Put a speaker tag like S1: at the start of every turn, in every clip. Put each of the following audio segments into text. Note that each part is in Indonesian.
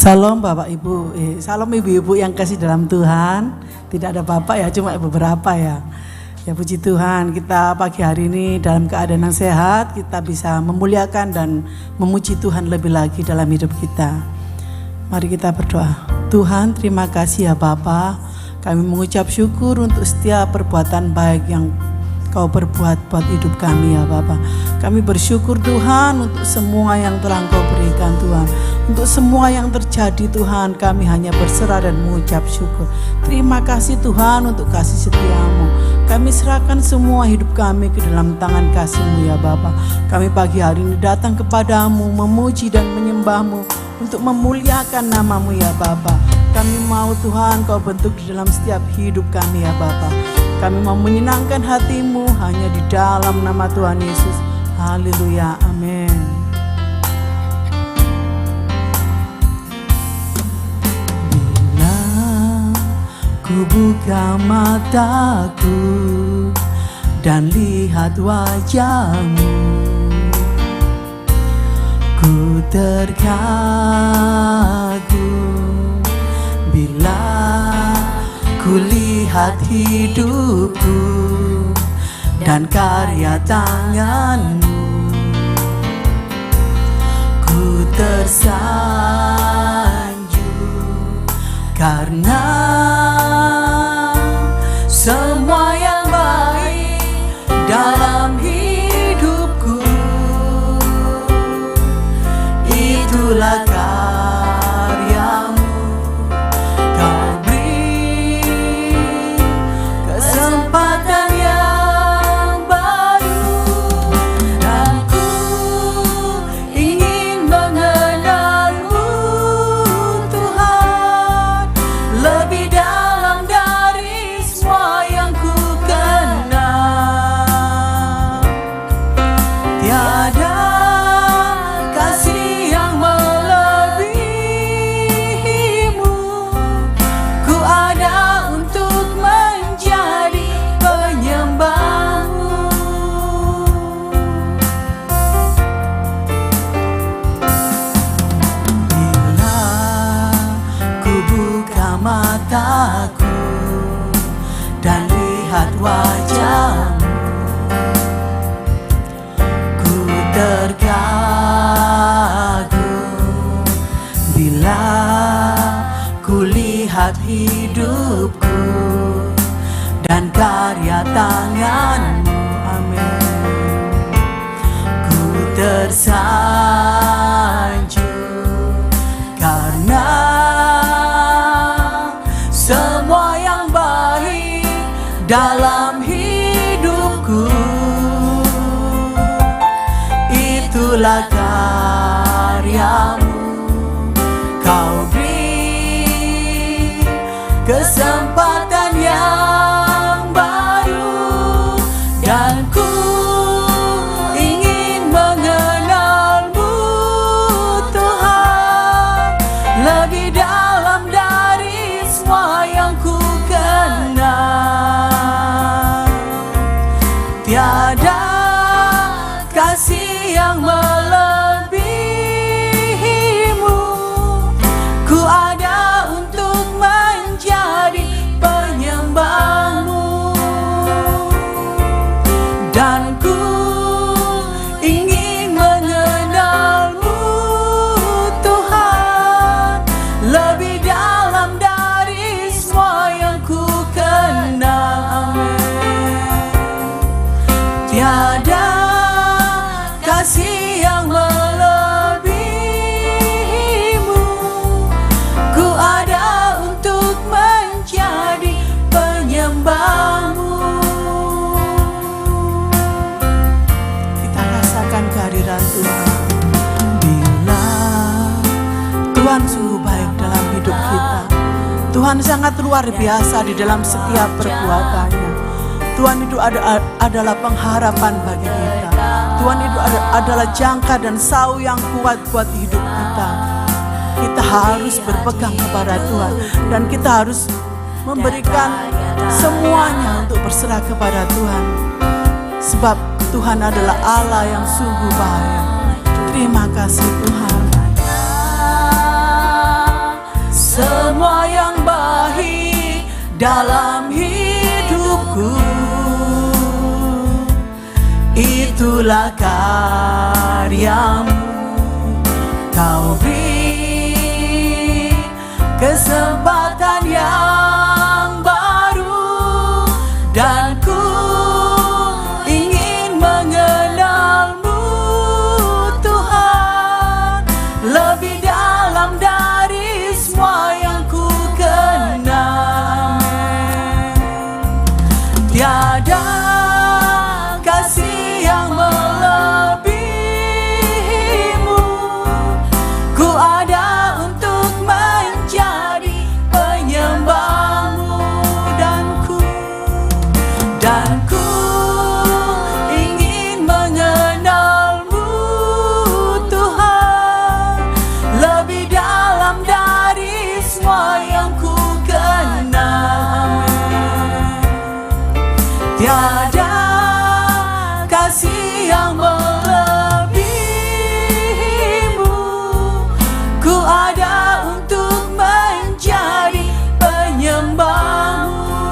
S1: Salam Bapak Ibu, salam Ibu-ibu yang kasih dalam Tuhan. Tidak ada Bapak ya, cuma beberapa ya. Ya puji Tuhan, kita pagi hari ini dalam keadaan yang sehat, kita bisa memuliakan dan memuji Tuhan lebih lagi dalam hidup kita. Mari kita berdoa. Tuhan, terima kasih ya Bapa. Kami mengucap syukur untuk setiap perbuatan baik yang Kau perbuat buat hidup kami ya Bapa. Kami bersyukur Tuhan untuk semua yang telah Kau berikan Tuhan. Untuk semua yang terjadi Tuhan, kami hanya berserah dan mengucap syukur. Terima kasih Tuhan untuk kasih setia-Mu. Kami serahkan semua hidup kami ke dalam tangan kasih-Mu ya Bapa. Kami pagi hari ini datang kepadamu, memuji dan menyembah-Mu, untuk memuliakan nama-Mu ya Bapa. Kami mau Tuhan Kau bentuk di dalam setiap hidup kami ya Bapa. Kami mau menyenangkan hati-Mu hanya di dalam nama Tuhan Yesus. Haleluya, amin. Bila ku buka mataku dan lihat wajah-Mu, ku terkagum bila ku lihat hidupku dan karya tangan-Mu. Ku tersanjung karena semua yang baik dalam hidupku, itulah karya-Mu. Kau beri kesempatan yang baru, dan ku ingin mengenal-Mu Tuhan lebih dalam dari semua yang ku kenal. Tiada kasih yang melebihi-Mu. Ku ada untuk menjadi penyembah-Mu. Bila ku buka mataku dan lihat wajah-Mu, ku terkagum bila ku lihat hidupku dan karya tangan-Mu. Amin. Ku tersanjung karena semua yang baik dalam hidupku, itulah karya-Mu. Kau beri kesempatan yang baru, dan ku ingin mengenal-Mu Tuhan lebih dalam dari semua yang ku kenal. Tiada kasih yang melebihi-Mu. Ku ada untuk menjadi penyembah-Mu, dan ku ingin mengenal-Mu Tuhan lebih dalam dari semua yang ku kenal. Amin. Tiada kasih yang melebihi-Mu. Ku ada untuk menjadi penyembah-Mu. Kita rasakan kehadiran Tuhan. Bila Tuhan sungguh baik dalam hidup kita, Tuhan sangat luar biasa di dalam setiap perbuatannya. Tuhan itu adalah pengharapan bagi kita. Tuhan itu adalah jangka dan sau yang kuat buat hidup kita. Kita harus berpegang kepada Tuhan, dan kita harus memberikan semuanya untuk berserah kepada Tuhan. Sebab Tuhan adalah Allah yang sungguh baik. Terima kasih Tuhan. semua yang baik dalam hidupku. Itulah karyamu, Kau beri kesempatan yang baru, dan ku ingin mengenal-Mu Tuhan lebih dalam dari semua yang ku kenal. Tiada kasih yang melebihi-Mu, ku ada untuk menjadi penyembah-Mu, dan ku ingin mengenal-Mu Tuhan lebih dalam dari semua yang ku kenal. Tiada kasih yang melebihi-Mu, ku ada untuk menjadi penyembah-Mu,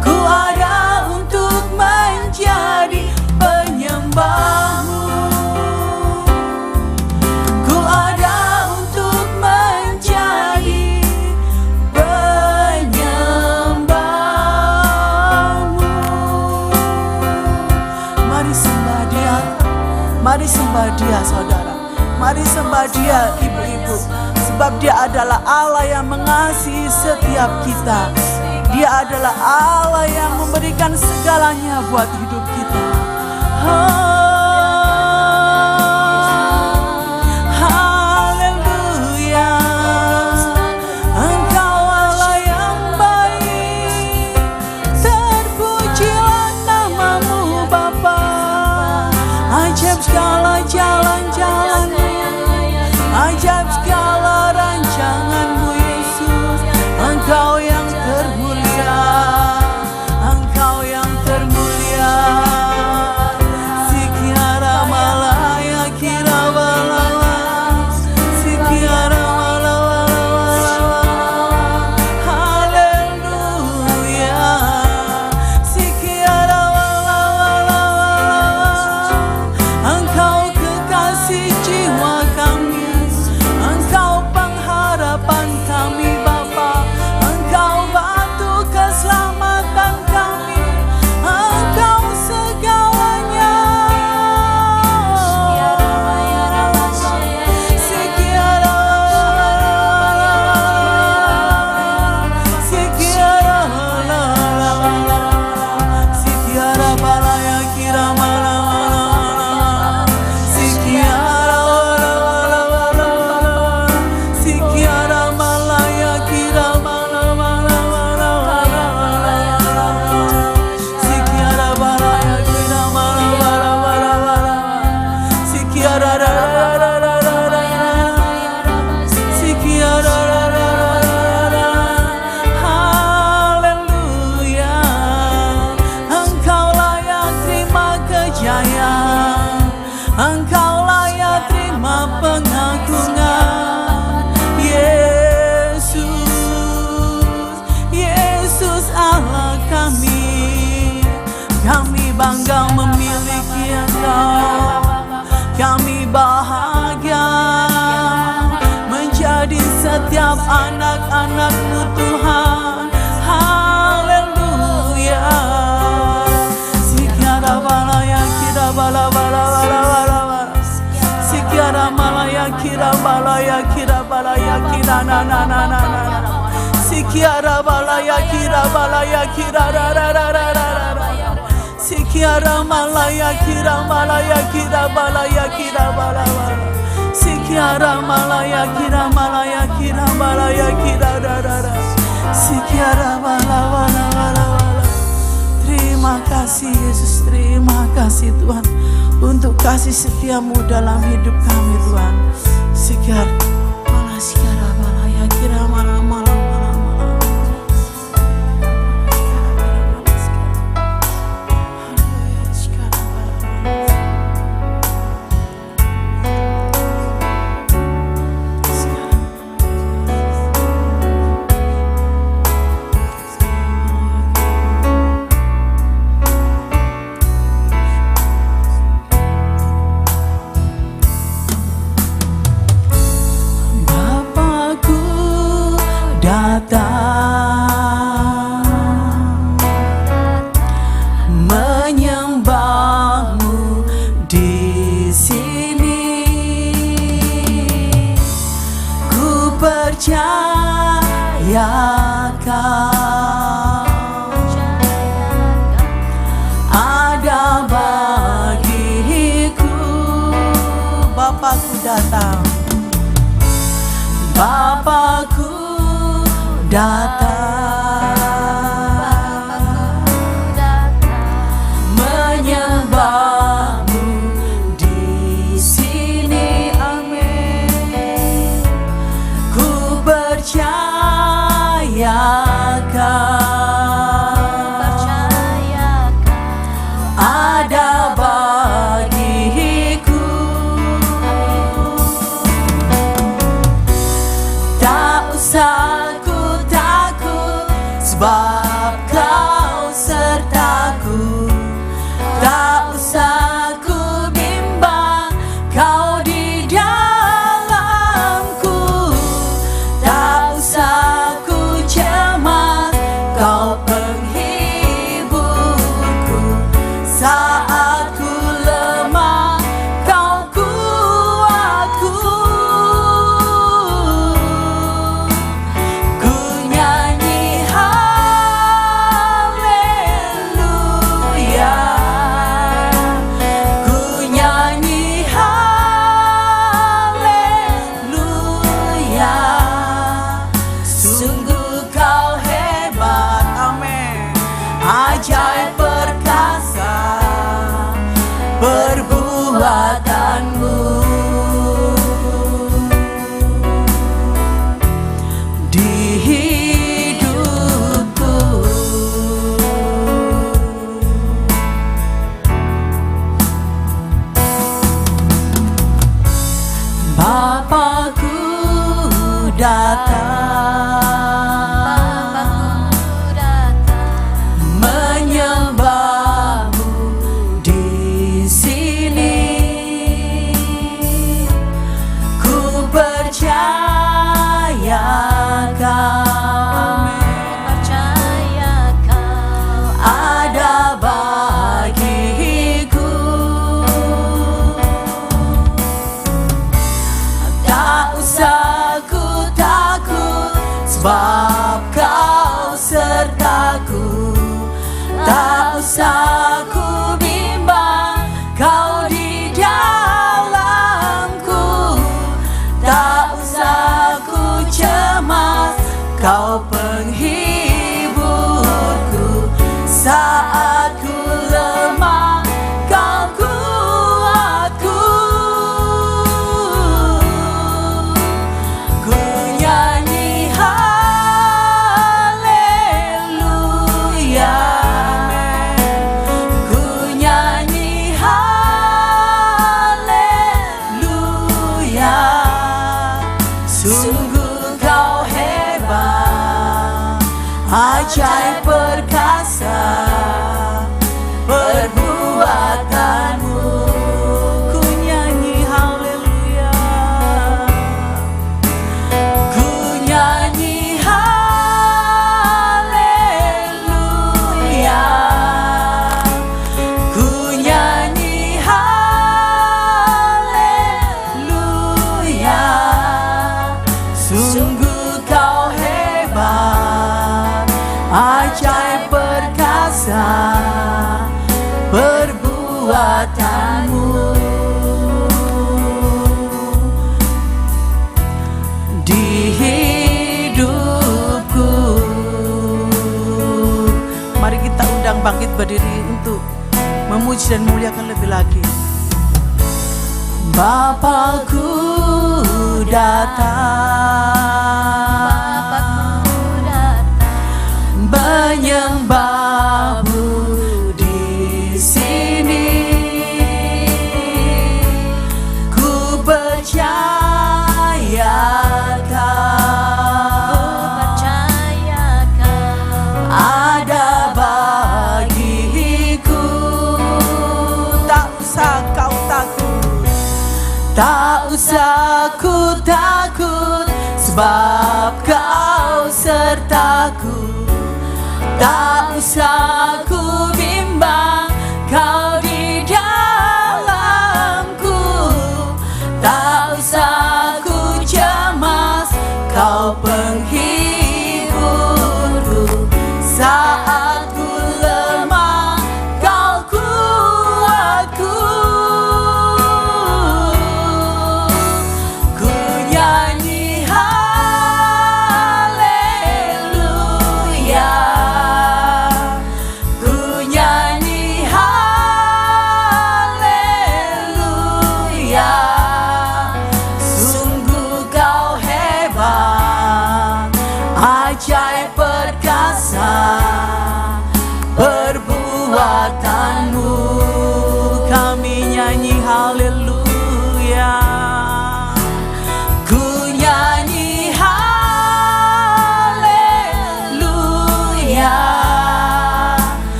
S1: ku ada untuk menjadi penyembah-Mu, ku ada untuk menjadi penyembah-Mu. Mari sembah Dia, mari sembah Dia saudara, mari sembah Dia ibu-ibu, sebab Dia adalah Allah yang mengasihi setiap kita. Dia adalah Allah yang memberikan segalanya buat hidup kita. Haleluya, Engkau Allah yang baik, terpujilah nama-Mu Bapa. Ajaib segala jalan-jalan-Mu, ajaib segala rancangan-Mu Yesus. Engkau yang termulia, Engkau yang termulia. Sikiara malaya kira balawa, sikiara malawalawa. Haleluya, sikiara malawalawa. Engkau kekasih jiwa kami, Engkau pengharapan kami Bapa, Engkau batu keselamatan kami, Engkau segalanya. Sikiara sikiara balaya kira malawala, sikiara sikiara malaya kira malawala, sikiara balaya kira malawala, sikiara sikiara. Haleluya, Engkau layak terima kejayaan, Engkau layak terima pengagungan. Yesus, Yesus Allah kami, kami bangga memiliki Engkau, kami bahagia menjadi setiap anak-anak-Mu Tuhan. Haleluya, sikiara balaya kira bala bala bala bala bala, sikiara malaya kira balaya kira balaya kira na na na na na, sikiara balaya kira ra ra ra ra ra ra, sikiara malaya kira balaya kira bala bala, sikiara malaya kira balaya kira ra ra ra, sikiara bala bala bala bala. Terima kasih Yesus, terima kasih Tuhan untuk kasih setia-Mu dalam hidup kami Tuhan. Sikiara malah sikiara balaya kira malah malah malah malah. percayakan ada bagiku. Bapakku datang, Bapakku datang, menyembahmu di sini. Amin. Ku percayakan ada bagiku. Tak usah ku takut, sebab Kau sertaku. Tak usah ku bimbang, Kau di dalamku. Tak usah ku cemas, Kau penghiburku. Saat ku lemah, Kau kuatku. Ku nyanyi haleluya, ku nyanyi haleluya. Sungguh Kau hebat, amin. Ajaib perkasa perbuatanmu di hidupku. Bapakku datang, menyembahmu di sini. Ku percayakan ada bagiku. Tak usah ku takut, sebab Kau sertaku. Tak usah ku bimbang, Kau di dalamku. Tak usah ku cemas, Kau penghiburku. Saat ku lemah, Kau kuatku. Ku nyanyi haleluya, ku nyanyi haleluya. Sungguh Kau hebat, ajaib perkasa perbuatanmu. Ku nyanyi haleluya, ku nyanyi haleluya, ku nyanyi haleluya. Sungguh Kau hebat, ajaib perkasa perbuatanmu di hidupku. Mari kita undang bangkit berdiri untuk memuji dan memuliakan lebih lagi. Bapakku datang, menyembahmu di sini. Ku percayakan ada bagiku. Tak usah kau takut, tak usah ku takut, sebab Kau sertaku. Tak usah ku bimbang, Kau di dalamku. Tak usah ku cemas, Kau haleluya. Ku nyanyi haleluya.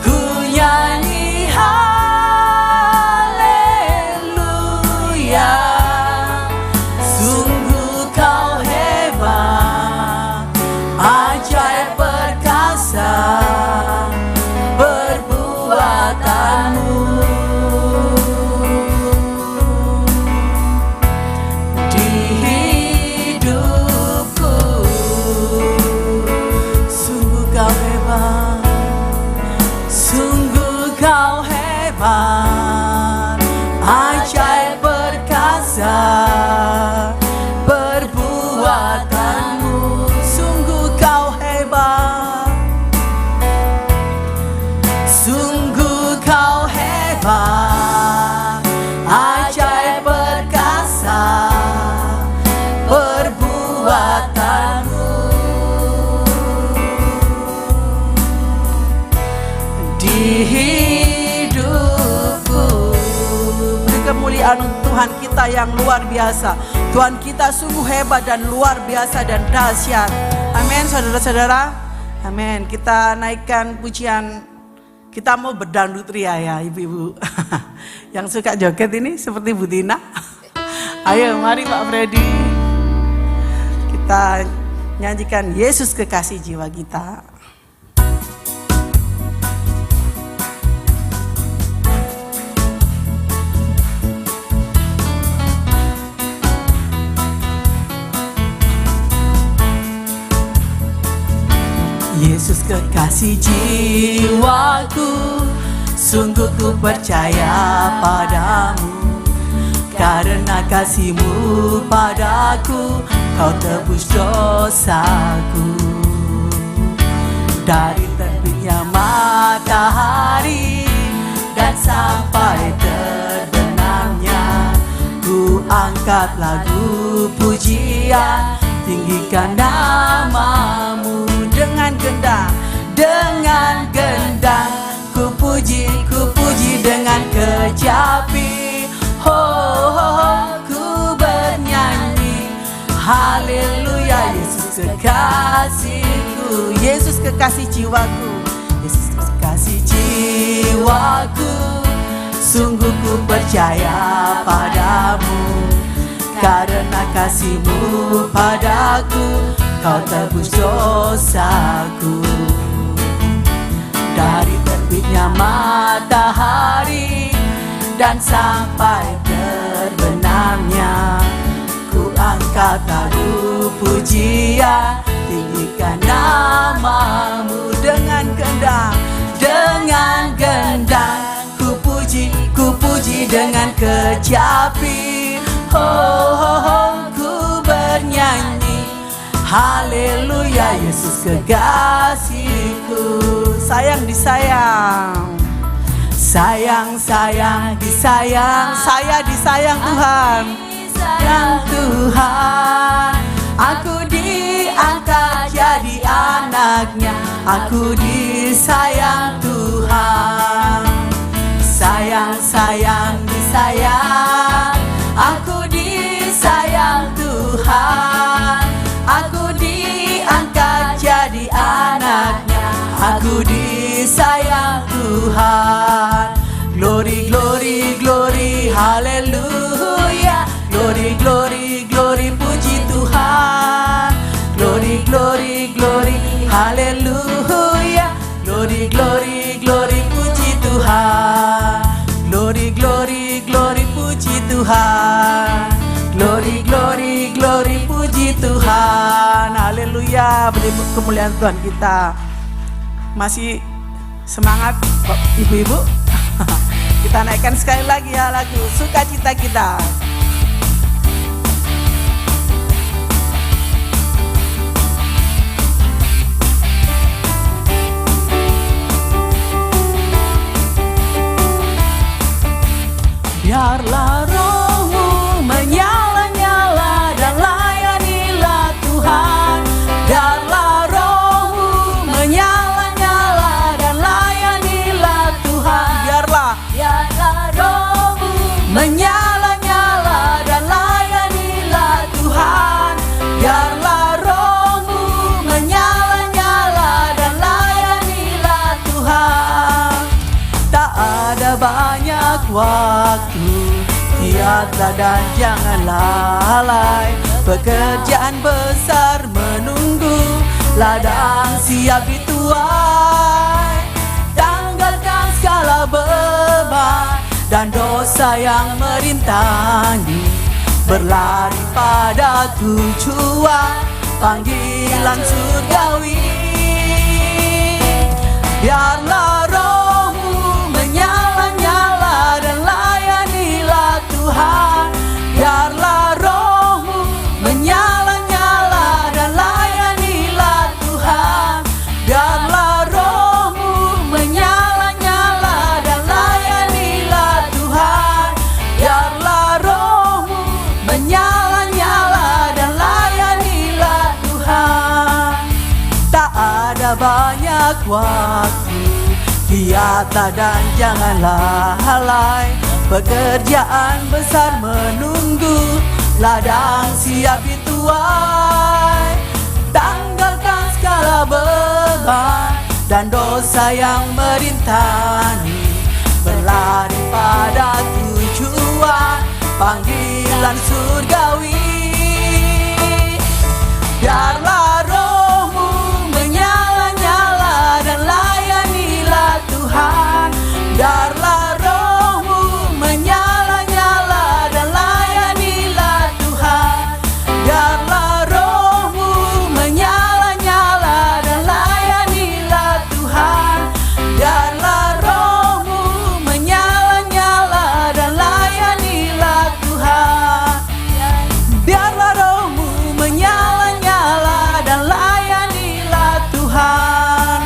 S1: Ku nyanyi haleluya. Sungguh kau hebat, ajaib perkasa perbuatanmu. Di hidupku sungguh kau hebat, sungguh kau hebat, ajaib perkasa perbuatanmu. Sungguh kau hebat, sungguh kau hebat, ajaib perkasa perbuatanmu. Di hidupku beri kemuliaan untuk Tuhan kita yang luar biasa. Tuhan kita sungguh hebat dan luar biasa dan dahsyat. Amin, saudara-saudara. Amin. Kita naikkan pujian. Kita mau berdangdut ria ya ibu-ibu. Yang suka joget ini seperti Bu Tina. Ayo mari Pak Freddy. Kita nyanyikan Yesus kekasih jiwa kita. Yesus kekasih jiwaku, sungguh ku percaya padamu. Karena kasih-Mu padaku, Kau tebus dosaku. Dari terbitnya matahari dan sampai terbenamnya, ku angkat lagu pujian, tinggikan nama-Mu. Dengan gendang ku puji dengan kecapi. Ku bernyanyi haleluya. Yesus kekasihku, Yesus kekasih jiwaku, Yesus kekasih jiwaku, sungguh ku percaya padamu. Karena kasih-Mu padaku, Kau tebus dosaku. Dari terbitnya matahari dan sampai terbenamnya, ku angkat lagu pujian, tinggikan nama-Mu. Dengan gendang ku puji dengan kecapi. Ku bernyanyi haleluya. Yesus kekasihku, sayang disayang, sayang disayang, saya disayang Tuhan. Sayang Tuhan, aku diangkat jadi anaknya, aku disayang Tuhan. Sayang disayang, aku disayang Tuhan. Aku diangkat jadi anaknya, aku disayang Tuhan. Glory, glory, glory, haleluya. Glory, glory, glory, puji Tuhan. Glory, glory, glory, haleluya. Glory, glory, glory, puji Tuhan. Glory, glory, glory, puji Tuhan. Glory, glory, glory, puji Tuhan. Haleluya, beri kemuliaan Tuhan kita. Masih semangat ibu-ibu? Kita naikkan sekali lagi ya lagu Sukacita Kita. Biarlah rohmu menyala-nyala dan layanilah Tuhan. Biarlah rohmu menyala-nyala dan layanilah Tuhan. Biarlah rohmu banyak waktu, giatlah dan jangan lalai. Pekerjaan besar menunggu, ladang siap dituai. Tanggalkan segala beban dan dosa yang merintangi, berlari pada tujuan panggilan surgawi. Biarlah rohmu menyala-nyala dan layanilah Tuhan. Biarlah rohmu menyala-nyala dan layanilah Tuhan. Biarlah rohmu menyala-nyala dan layanilah Tuhan. Biarlah rohmu menyala-nyala dan layanilah Tuhan. Tak ada banyak waktu, giatlah dan jangan lalai. Pekerjaan besar menunggu, ladang siap dituai. Tanggalkan segala beban dan dosa yang merintangi, berlari pada tujuan panggilan surgawi. Biarlah rohmu menyala-nyala dan layanilah Tuhan. Biarlah rohmu menyala-nyala dan layanilah Tuhan. Biarlah rohmu menyala-nyala dan layanilah Tuhan. Biarlah rohmu menyala-nyala dan layanilah Tuhan. Biarlah rohmu menyala-nyala dan layanilah Tuhan.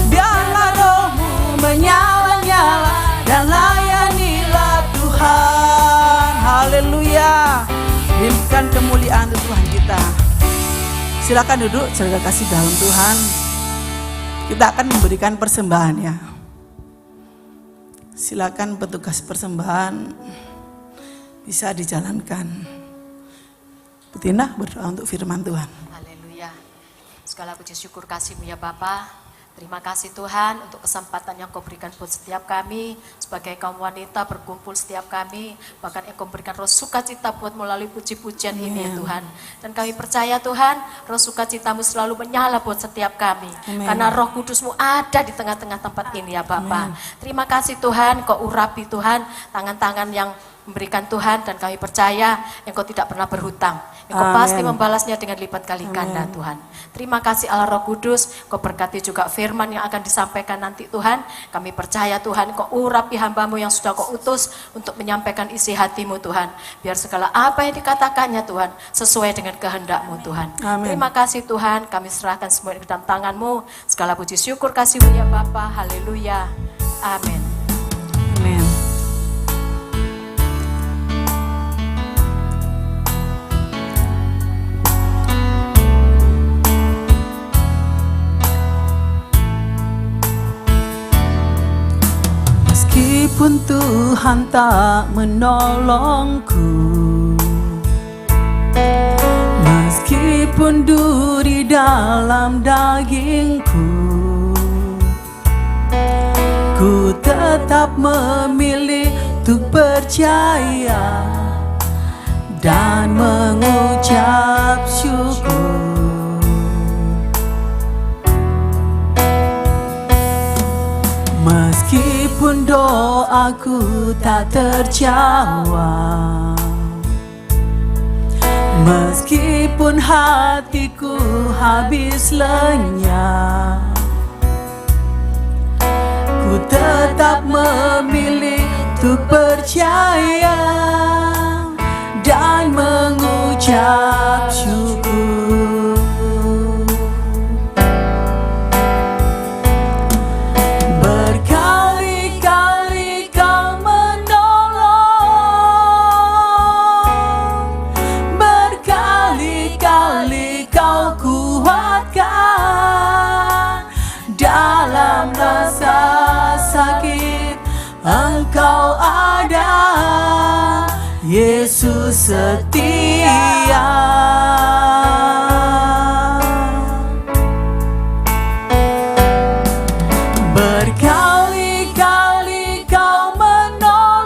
S1: Biarlah rohmu menyala-nyala dan layanilah Tuhan. Haleluya. Berikan kemuliaan untuk Tuhan kita. Silakan duduk, saudara kasih dalam Tuhan. Kita akan memberikan persembahan ya. Silakan petugas persembahan bisa dijalankan. Betina berdoa untuk firman Tuhan.
S2: Haleluya. Segala puji syukur kasih-Mu ya Bapa. Terima kasih Tuhan untuk kesempatan yang Kau berikan buat setiap kami sebagai kaum wanita berkumpul setiap kami, bahkan Engkau berikan roh sukacita buat melalui puji-pujian ini ya Tuhan. Dan kami percaya Tuhan, roh sukacita-Mu selalu menyala buat setiap kami.
S1: Amen.
S2: Karena roh kudus-Mu ada di tengah-tengah tempat ini ya Bapa. Terima kasih Tuhan, Kau urapi Tuhan tangan-tangan yang memberikan Tuhan, dan kami percaya Engkau tidak pernah berhutang. Engkau pasti membalasnya dengan lipat kali ganda Tuhan. Terima kasih Allah Roh Kudus, Kau berkati juga firman yang akan disampaikan nanti Tuhan. Kami percaya Tuhan, Kau urapi hamba-Mu yang sudah Kau utus untuk menyampaikan isi hati-Mu Tuhan. Biar segala apa yang dikatakannya Tuhan sesuai dengan kehendak-Mu Tuhan.
S1: Amin.
S2: Terima kasih Tuhan, kami serahkan semua ke dalam tangan-Mu. Segala puji syukur kasih-Mu ya Bapa. Haleluya. Amin.
S1: Amin. Meskipun Tuhan tak menolongku, meskipun duri dalam dagingku, ku tetap memilih untuk percaya dan mengucap syukur. Meskipun doaku tak terjawab, meskipun hatiku habis lenyap, ku tetap memilih untuk percaya dan mengucap syukur. Berkali-kali Kau menolong, berkali-kali Kau kuatkan. Dalam rasa sakit Engkau ada, Yesus setia. Berkali-kali Kau menolong,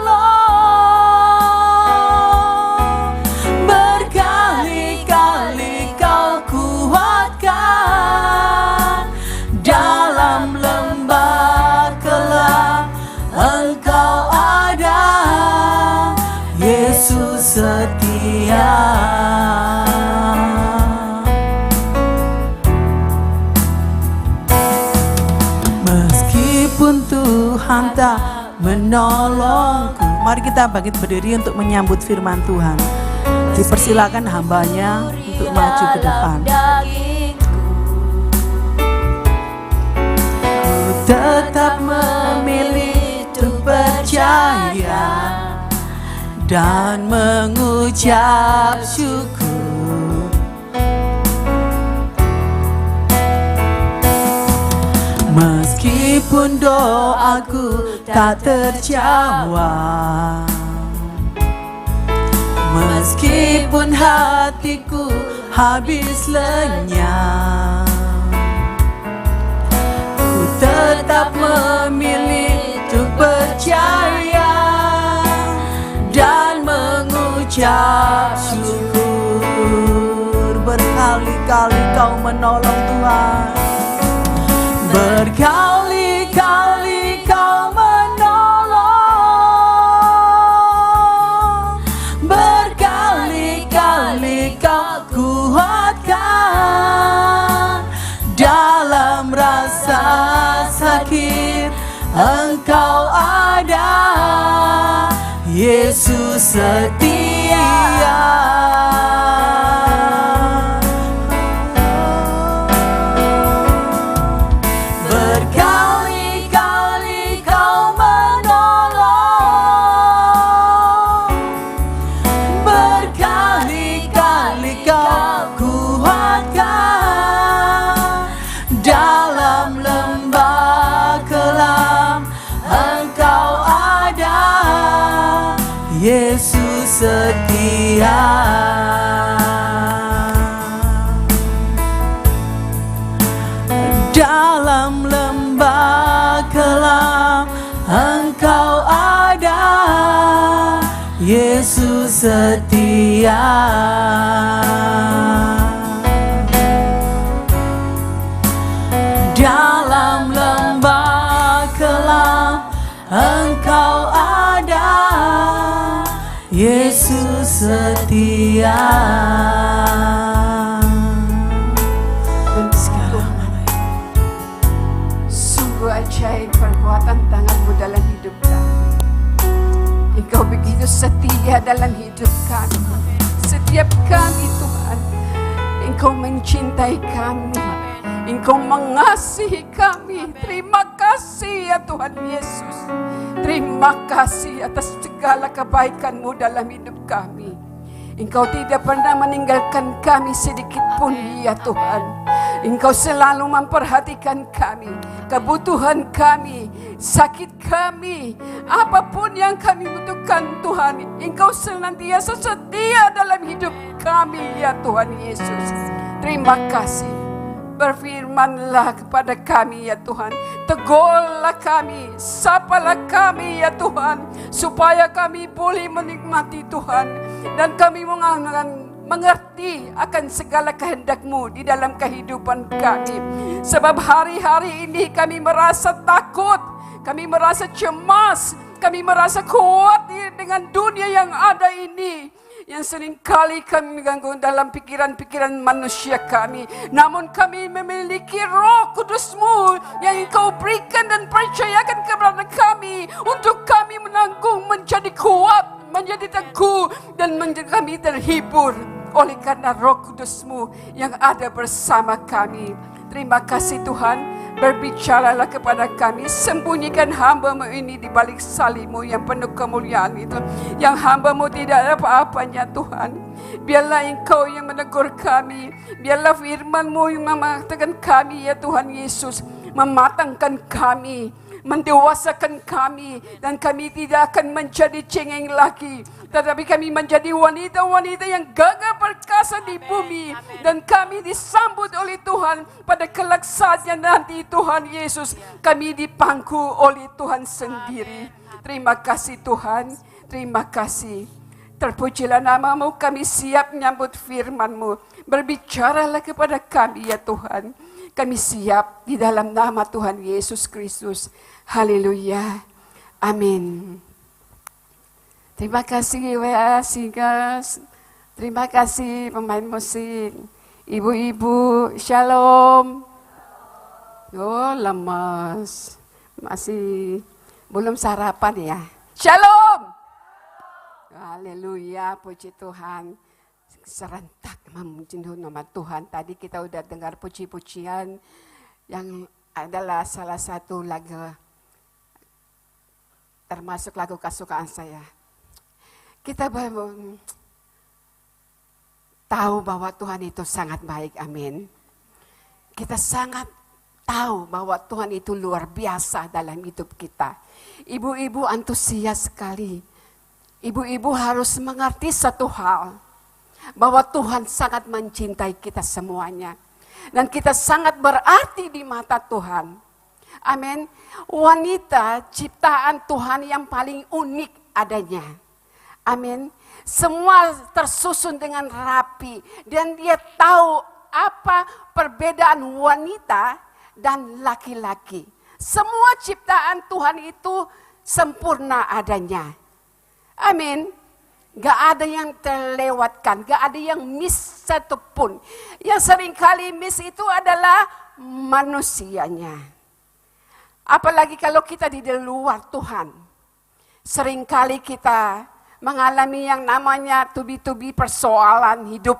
S1: menolongku. Mari kita bangkit berdiri untuk menyambut firman Tuhan. Dipersilakan hambanya untuk maju ke depan. Ku tetap memilih untuk percaya dan mengucap syukur. Meskipun doaku tak terjawab, meskipun hatiku habis lenyap, ku tetap memilih untuk percaya dan mengucap syukur. Berkali-kali kau menolong Tuhan, berkali-kali kau menolong, berkali-kali kau kuatkan. Dalam rasa sakit Engkau ada, Yesus setia. Berkali-kali kau menolong, berkali-kali kau kuatkan. Dalam lembah kelam Engkau ada, Yesus setia. Dalam lembah kelam Engkau ada, Yesus setia. Dalam lembah kelam Engkau ada, Yesus setia.
S3: Sungguh ajaib perbuatan tangan-Mu dalam hidup kami. Engkau begitu setia dalam hidup kami. Setiap kami Tuhan, Engkau mencintai kami, Engkau mengasihi kami. Terima kasih ya Tuhan Yesus. Terima kasih atas segala kebaikan-Mu dalam hidup kami. Engkau tidak pernah meninggalkan kami sedikit pun ya Tuhan. Engkau selalu memperhatikan kami, kebutuhan kami, sakit kami, apapun yang kami butuhkan Tuhan. Engkau senantiasa setia dalam hidup kami ya Tuhan Yesus. Terima kasih. Berfirmanlah kepada kami ya Tuhan, tegurlah kami, sapalah kami ya Tuhan, supaya kami boleh menikmati Tuhan, dan kami mengerti akan segala kehendak-Mu di dalam kehidupan kami. Sebab hari-hari ini kami merasa takut, kami merasa cemas, kami merasa khawatir dengan dunia yang ada ini, yang seringkali kami mengganggu dalam pikiran-pikiran manusia kami. Namun kami memiliki Roh Kudus-Mu yang Engkau berikan dan percayakan kepada kami, untuk kami menanggung, menjadi kuat, menjadi teguh, dan menjadi kami terhibur oleh karena Roh Kudus-Mu yang ada bersama kami. Terima kasih Tuhan. Berbicaralah kepada kami, sembunyikan hamba-Mu ini di balik salib-Mu yang penuh kemuliaan itu, yang hamba-Mu tidak ada apa-apanya Tuhan. Biarlah Engkau yang menegur kami, biarlah firman-Mu yang mematakan kami ya Tuhan Yesus, mematangkan kami, mendewasakan kami, dan kami tidak akan menjadi cengeng lagi, tetapi kami menjadi wanita-wanita yang gagah perkasa di bumi, dan kami disambut oleh Tuhan pada kelak saatnya nanti Tuhan Yesus, kami dipangku oleh Tuhan sendiri. Terima kasih Tuhan, terima kasih. Terpujilah nama-Mu, kami siap menyambut firman-Mu. Berbicaralah kepada kami ya Tuhan. Kami siap di dalam nama Tuhan Yesus Kristus. Haleluya. Amin. Terima kasih WA Singers. Terima kasih pemain musik. Ibu-ibu, shalom. Oh, lemas. Masih belum sarapan ya. Shalom. Haleluya, puji Tuhan. Serentak memuji nama Tuhan. Tadi kita udah dengar puji-pujian yang adalah salah satu lagu, termasuk lagu kesukaan saya. Kita tahu bahwa Tuhan itu sangat baik, amin. Kita sangat tahu bahwa Tuhan itu luar biasa dalam hidup kita. Ibu-ibu antusias sekali. Ibu-ibu harus mengerti satu hal, bahwa Tuhan sangat mencintai kita semuanya. Dan kita sangat berarti di mata Tuhan. Amin. Wanita ciptaan Tuhan yang paling unik adanya. Amin. Semua tersusun dengan rapi. Dan dia tahu apa perbedaan wanita dan laki-laki. Semua ciptaan Tuhan itu sempurna adanya. Amin. Gak ada yang terlewatkan, gak ada yang miss satupun. Yang seringkali miss itu adalah manusianya. Apalagi kalau kita di luar Tuhan. Seringkali kita mengalami yang namanya tubi-tubi persoalan hidup.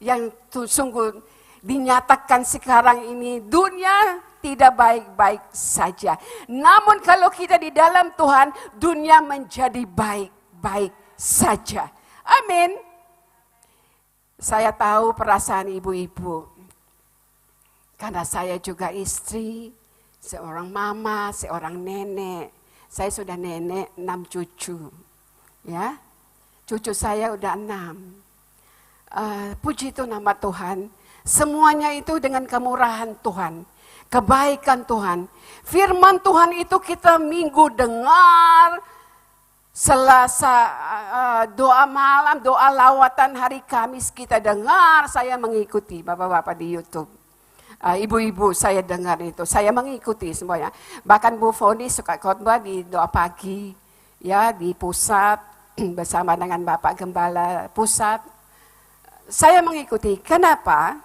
S3: Yang sungguh dinyatakan sekarang ini dunia tidak baik-baik saja. Namun kalau kita di dalam Tuhan, dunia menjadi baik-baik saja. Amin. Saya tahu perasaan ibu-ibu. Karena saya juga istri, seorang mama, seorang nenek. Saya sudah nenek 6 cucu. Ya. Cucu saya udah 6. Puji itu nama Tuhan. Semuanya itu dengan kemurahan Tuhan. Kebaikan Tuhan. Firman Tuhan itu kita minggu dengar. Selasa doa malam, doa lawatan hari Kamis kita dengar, saya mengikuti bapak-bapak di YouTube. Ibu-ibu saya dengar itu, saya mengikuti semuanya. Bahkan Bu Foni suka khotbah di doa pagi, ya di pusat bersama dengan Bapak Gembala pusat. Saya mengikuti. Kenapa?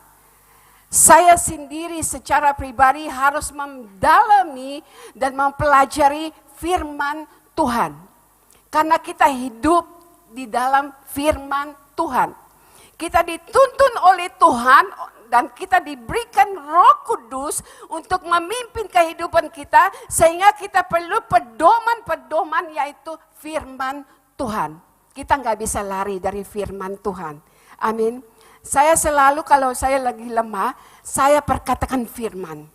S3: Saya sendiri secara pribadi harus mendalami dan mempelajari firman Tuhan. Karena kita hidup di dalam firman Tuhan. Kita dituntun oleh Tuhan dan kita diberikan Roh Kudus untuk memimpin kehidupan kita. Sehingga kita perlu pedoman-pedoman yaitu firman Tuhan. Kita nggak bisa lari dari firman Tuhan. Amin. Saya selalu kalau saya lagi lemah, saya perkatakan firman.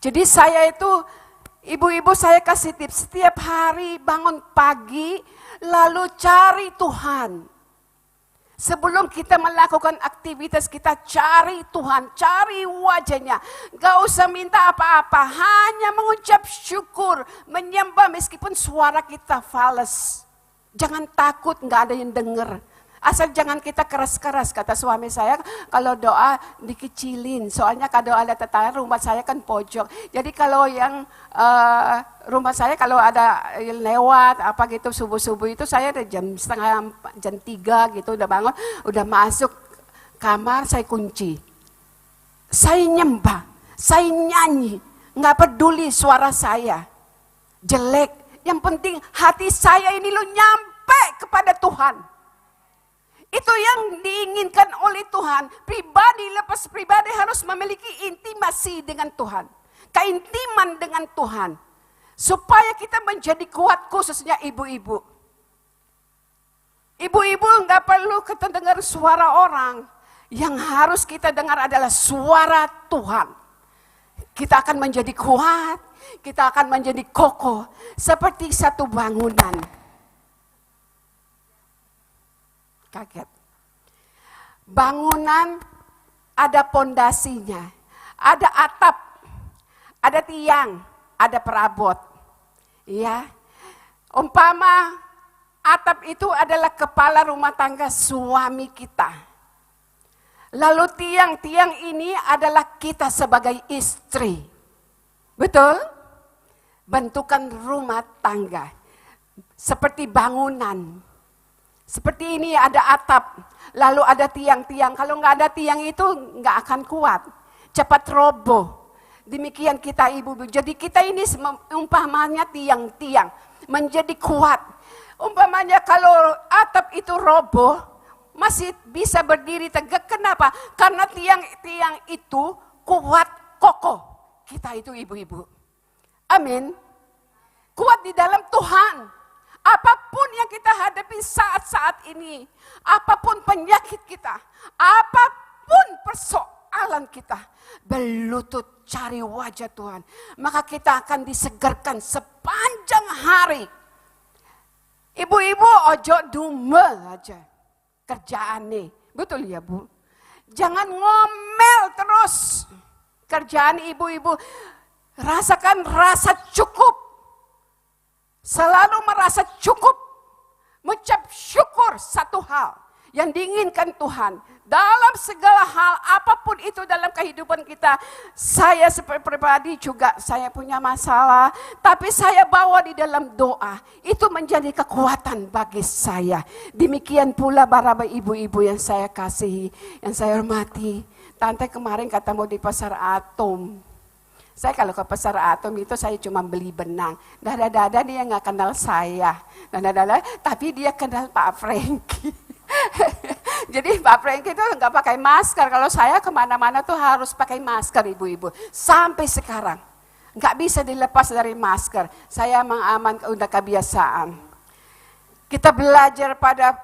S3: Jadi saya itu... Ibu-ibu saya kasih tips, setiap hari bangun pagi, lalu cari Tuhan. Sebelum kita melakukan aktivitas, kita cari Tuhan, cari wajahnya. Gak usah minta apa-apa, hanya mengucap syukur, menyembah meskipun suara kita fales. Jangan takut, gak ada yang dengar. Asal jangan kita keras-keras, kata suami saya, kalau doa dikecilin. Soalnya kalau ada tetangga, rumah saya kan pojok. Jadi kalau yang rumah saya kalau ada lewat apa gitu subuh-subuh itu saya udah jam 3 gitu udah bangun, udah masuk kamar saya kunci. Saya nyembah, saya nyanyi, nggak peduli suara saya jelek. Yang penting hati saya ini lo nyampe kepada Tuhan. Itu yang diinginkan oleh Tuhan. Pribadi lepas pribadi harus memiliki intimasi dengan Tuhan. Keintiman dengan Tuhan. Supaya kita menjadi kuat, khususnya ibu-ibu. Ibu-ibu enggak perlu kita dengar suara orang. Yang harus kita dengar adalah suara Tuhan. Kita akan menjadi kuat. Kita akan menjadi kokoh. Seperti satu bangunan. Kaget. Bangunan ada pondasinya, ada atap, ada tiang, ada perabot. Ya. Umpama atap itu adalah kepala rumah tangga suami kita. Lalu tiang-tiang ini adalah kita sebagai istri. Betul? Bentukan rumah tangga. Seperti bangunan. Seperti ini ada atap, lalu ada tiang-tiang. Kalau nggak ada tiang itu nggak akan kuat, cepat roboh. Demikian kita ibu-ibu. Jadi kita ini umpamanya tiang-tiang. menjadi kuat. Umpamanya kalau atap itu roboh, masih bisa berdiri tegak. Kenapa? Karena tiang-tiang itu kuat, kokoh. Kita itu ibu-ibu. Amin. Kuat di dalam Tuhan. Apapun yang kita hadapi saat-saat ini, apapun penyakit kita, apapun persoalan kita, berlutut cari wajah Tuhan, maka kita akan disegarkan sepanjang hari. Ibu-ibu ojo dumel aja kerjaan nih, betul ya Bu? Jangan ngomel terus. Kerjaan ibu-ibu, rasakan rasa cukup. Selalu merasa cukup. Mengucap syukur satu hal yang diinginkan Tuhan. Dalam segala hal, apapun itu dalam kehidupan kita. Saya seperti pribadi juga, saya punya masalah. Tapi saya bawa di dalam doa. Itu menjadi kekuatan bagi saya. Demikian pula para ibu-ibu yang saya kasihi, yang saya hormati. Tante kemarin kata mau di pasar Atom. Saya kalau ke pasar Atom itu saya cuma beli benang. Dada-dada dia nggak kenal saya. Dada-dada, tapi dia kenal Pak Franky. Jadi Pak Franky itu nggak pakai masker. Kalau saya kemana-mana tuh harus pakai masker ibu-ibu. Sampai sekarang. Nggak bisa dilepas dari masker. Saya mengaman udah kebiasaan. Kita belajar pada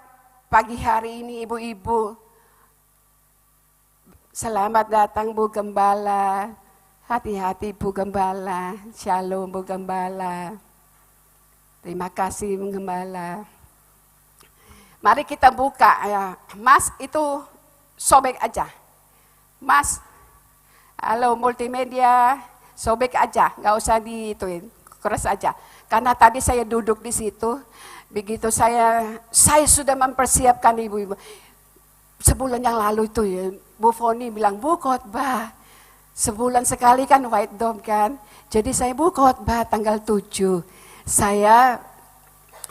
S3: pagi hari ini ibu-ibu. Selamat datang Bu Gembala. Hati-hati Bu Gembala, Shalom Bu Gembala. Terima kasih Bu Gembala. Mari kita buka ya. Mas itu sobek aja. Mas, halo multimedia, sobek aja, nggak usah diituin, keras aja. Karena tadi saya duduk di situ, begitu saya sudah mempersiapkan ibu-ibu. Sebulan yang lalu itu ya, Bu Foni bilang, Bu khotbah. Sebulan sekali kan White Dome kan. Jadi saya Bu khotbah tanggal 7. Saya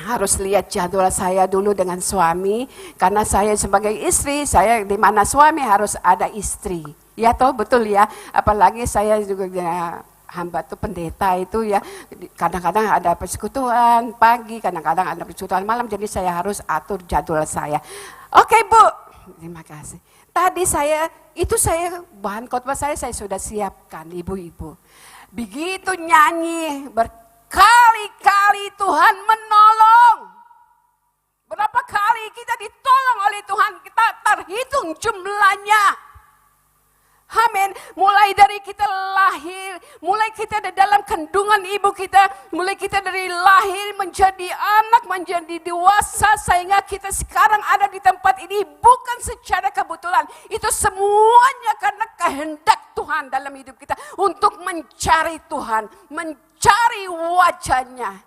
S3: harus lihat jadwal saya dulu dengan suami. Karena saya sebagai istri, saya di mana suami harus ada istri. Ya toh betul ya. Apalagi saya juga ya, hamba tuh pendeta itu ya. Kadang-kadang ada persekutuan pagi, kadang-kadang ada persekutuan malam. Jadi saya harus atur jadwal saya. Oke Bu, terima kasih. Tadi saya bahan khotbah saya sudah siapkan ibu-ibu. Begitu nyanyi berkali-kali Tuhan menolong. Berapa kali kita ditolong oleh Tuhan, kita terhitung jumlahnya. Amin. Mulai dari kita lahir, mulai kita di dalam kandungan ibu kita, mulai kita dari lahir menjadi anak, menjadi dewasa, sehingga kita sekarang ada di tempat ini bukan secara kebetulan. Itu semuanya karena kehendak Tuhan dalam hidup kita untuk mencari Tuhan, mencari wajahnya.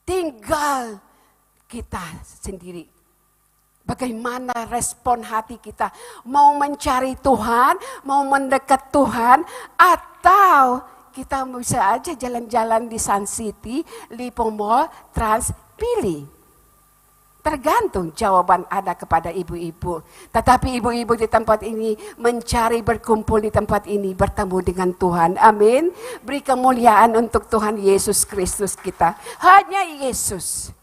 S3: Tinggal kita sendiri. Bagaimana respon hati kita? Mau mencari Tuhan, mau mendekat Tuhan, atau kita bisa aja jalan-jalan di Sun City, Lipo Mall, Trans, pilih. Tergantung jawaban ada kepada ibu-ibu. Tetapi ibu-ibu di tempat ini mencari berkumpul di tempat ini, bertemu dengan Tuhan. Amin. Beri kemuliaan untuk Tuhan Yesus Kristus kita. Hanya Yesus.